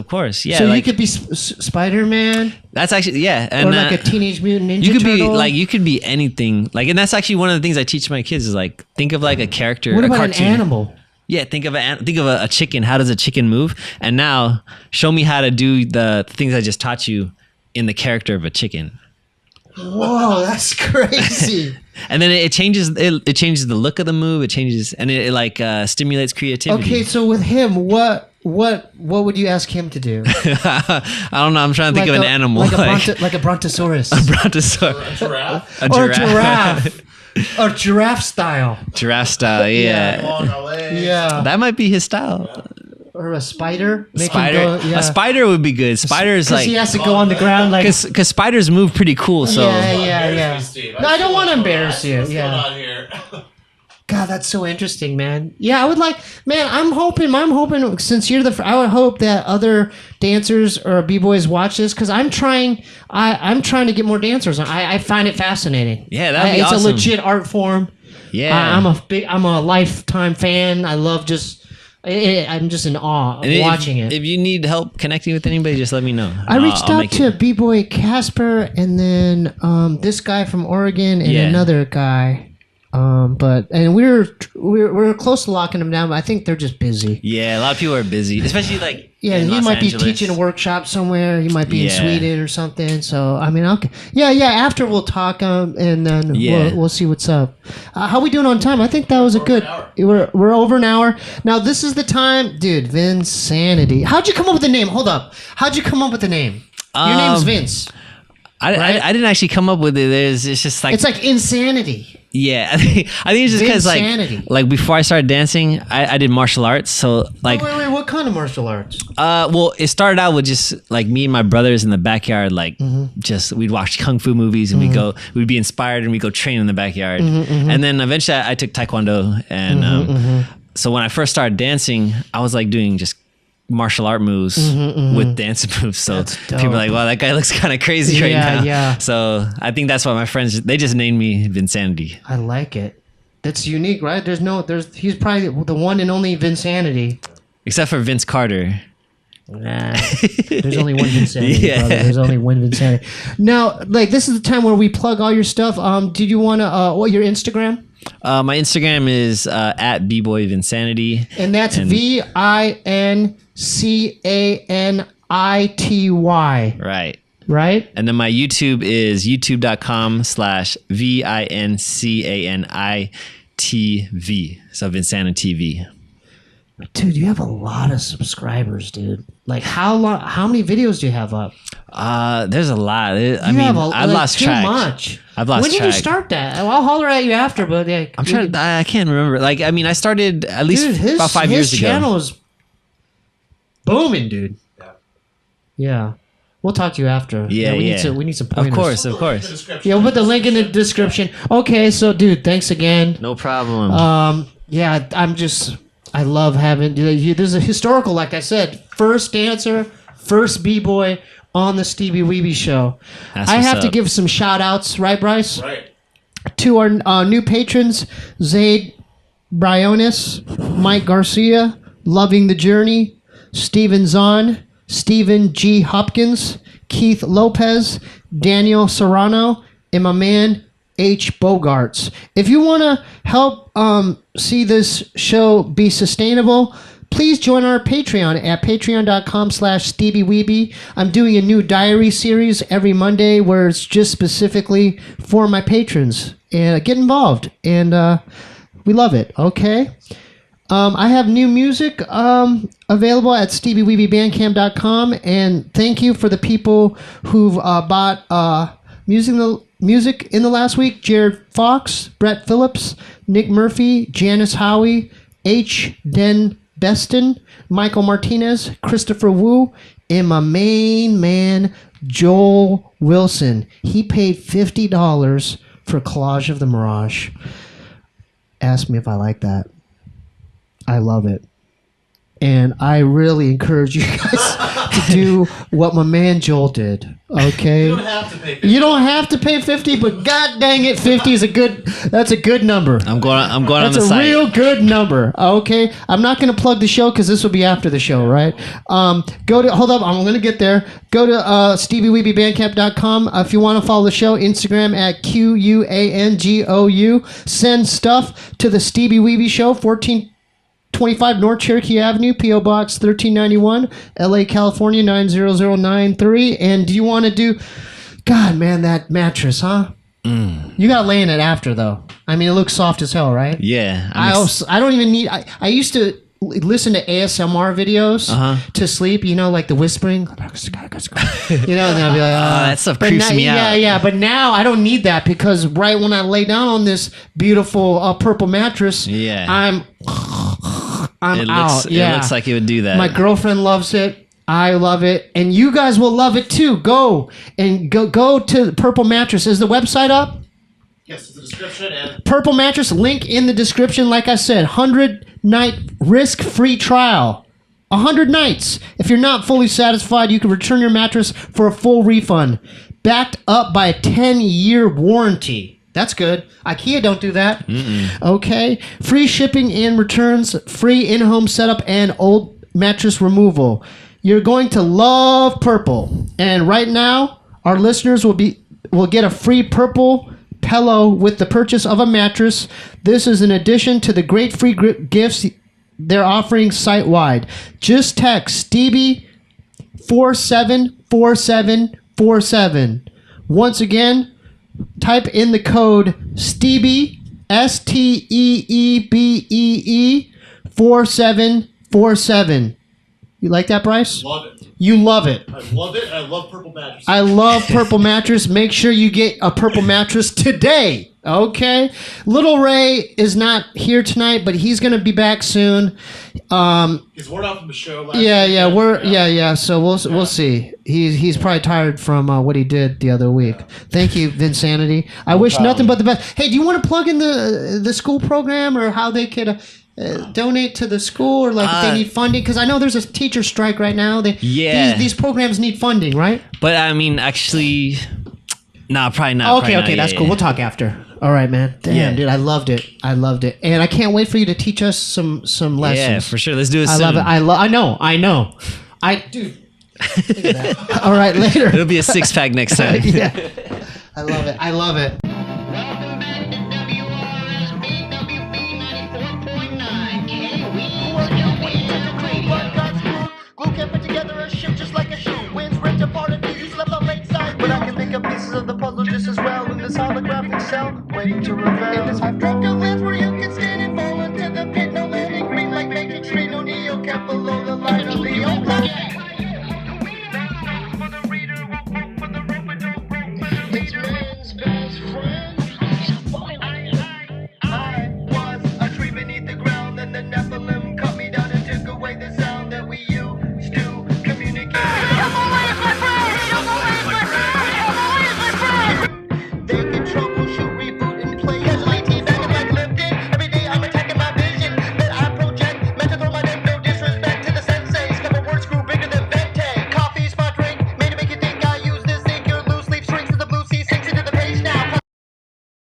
Yeah. So you could be Spider-Man. That's actually and or like a Teenage Mutant Ninja Turtle. You could be anything. Like, and that's actually one of the things I teach my kids is like think of like a character. What about a cartoon. an animal? Yeah, think of a chicken. How does a chicken move? And now show me how to do the things I just taught you in the character of a chicken. Whoa, that's crazy. And then it changes. It changes the look of the move. It changes, and it like stimulates creativity. Okay, so with him, what would you ask him to do? I don't know. I'm trying to think of an animal, like a brontosaurus, a brontosaurus, a giraffe, or giraffe style. Giraffe style, yeah. Yeah, that might be his style. Or a spider. A spider would be good. Spiders like he has to go on the ground like because spiders move pretty cool. So yeah. No, I don't want to embarrass you. Yeah. God, that's so interesting, man. Yeah, I would like, man. I'm hoping since you're I would hope that other dancers or b-boys watch this because I'm trying to get more dancers. I find it fascinating. Yeah, that'd be awesome. It's a legit art form. Yeah, I'm a lifetime fan. I love I'm just in awe of watching it. If you need help connecting with anybody, just let me know. I reached out to B-Boy Casper and then this guy from Oregon and another guy. We're close to locking them down, but I think they're just busy. Yeah, a lot of people are busy, especially like in he Los might Angeles. be teaching a workshop somewhere. He might be in Sweden or something. So I mean, after we'll talk and then we'll see what's up. How we doing on time? I think that was a good. We're over an hour now. This is the time, dude. Vincanity. How'd you come up with the name? Hold up. How'd you come up with the name? Your name's Vince. I didn't actually come up with it. It's just like it's like insanity. Yeah, I think it's just because like before I started dancing, I did martial arts. So like, wait, what kind of martial arts? Well, it started out with just like me and my brothers in the backyard, like just we'd watch kung fu movies and we'd be inspired and we'd go train in the backyard. And then eventually I took taekwondo, and so when I first started dancing, I was like doing just martial art moves with dance moves. So people are like, wow, that guy looks kind of crazy right now. Yeah. So I think that's why my friends, they just named me Vincanity. I like it. That's unique, right? He's probably the one and only Vincanity. Except for Vince Carter. Nah, there's only one Vincanity, brother. There's only one Vincanity. Now, like, this is the time where we plug all your stuff. Did you want to, what, your Instagram? My Instagram is at BBoy Vincanity. And that's Vincanity. Right? And then my YouTube is youtube.com/VINCANITV. So Vincanity. Dude, you have a lot of subscribers, dude. Like, how many videos do you have up? There's a lot. I've lost track. Too much. I've lost track. When did you start that? I'll holler at you after, but I can't remember. Like, I mean, I started at least about 5 years ago. His channel is booming, dude. Yeah. We'll talk to you after. Yeah, we need some pointers. Of course. Yeah, we'll put the link in the description. Okay, so dude, thanks again. No problem. Yeah, I love having. This is a historical, like I said, first dancer, first b-boy on the Steebee Weebee Show. That's I what's have to up. give some shout outs, right, Bryce? Right. To our new patrons, Zaid Briones, Mike Garcia, Loving the Journey, Steven Zahn, Stephen G. Hopkins, Keith Lopez, Daniel Serrano, and my man H. Bogarts. If you want to help see this show be sustainable, please join our Patreon at patreon.com/Steebee Weebee. I'm doing a new diary series every Monday where it's just specifically for my patrons. And get involved. And we love it. Okay? I have new music available at SteebeeWeebieBandcamp.com. And thank you for the people who've bought music in the last week. Jared Fox, Brett Phillips, Nick Murphy, Janice Howie, H. Den Beston, Michael Martinez, Christopher Wu, and my main man, Joel Wilson. He paid $50 for Collage of the Mirage. Ask me if I like that. I love it. And I really encourage you guys to do what my man Joel did. Okay? You don't have to pay 50. You don't have to pay 50, but god dang it, 50 is that's a good number. I'm going on the That's a site. real good number. Okay, I'm not going to plug the show because this will be after the show, right? Hold up, I'm going to get there. Go to SteebieWeebieBandcamp.com if you want to follow the show. Instagram at QUANGOU. Send stuff to the Steebee Weebie Show, 1425 North Cherokee Avenue, P.O. Box 1391, LA, California 90093. And do you want to do... God, man, that mattress, huh? You got to lay in it after, though. I mean, it looks soft as hell, right? Yeah. I don't even need... I used to listen to ASMR videos to sleep, like the whispering. And I'll be like, that stuff creeps me out. Yeah, but now I don't need that because right when I lay down on this beautiful purple mattress, I'm out. It looks like it would do that. My girlfriend loves it. I love it. And you guys will love it too. Go to Purple Mattress. Is the website up? Yes, it's the description and Purple Mattress, link in the description. Like I said, 100-night risk-free trial. 100 nights. If you're not fully satisfied, you can return your mattress for a full refund. Backed up by a 10-year warranty. That's good. IKEA don't do that. Okay. Free shipping and returns, free in-home setup, and old mattress removal. You're going to love Purple. And right now, our listeners will get a free Purple pillow with the purchase of a mattress. This is in addition to the great free gifts they're offering site-wide. Just text Steebee 474747. Once again, type in the code Steebee, STEEBEE 4747. You like that, Bryce? love it. You love it. I love it, and I love purple mattress. I love Purple Mattress. Make sure you get a Purple Mattress today. Okay? Little Ray is not here tonight, but he's going to be back soon. He's worn out from the show last week. So we'll see. He's probably tired from what he did the other week. Thank you, Vincanity. I wish nothing but the best. Hey, do you want to plug in the school program or how they could donate to the school or like if they need funding? Because I know there's a teacher strike right now. These programs need funding, right? But I mean, actually, probably not. Okay, that's cool. We'll talk after. All right, man. Damn, dude, I loved it. And I can't wait for you to teach us some lessons. Yeah, for sure. Let's do it soon. I love it. I know. Dude. Look at that. All right, later. It'll be a 6-pack next time. Yeah. I love it. Glue can't put together a ship just like a shoe. Winds ripped apart and pieces left on lakeside. But I can pick up pieces of the puzzle just as well in this holographic cell, waiting to reveal. In this half-drunk of lands where you can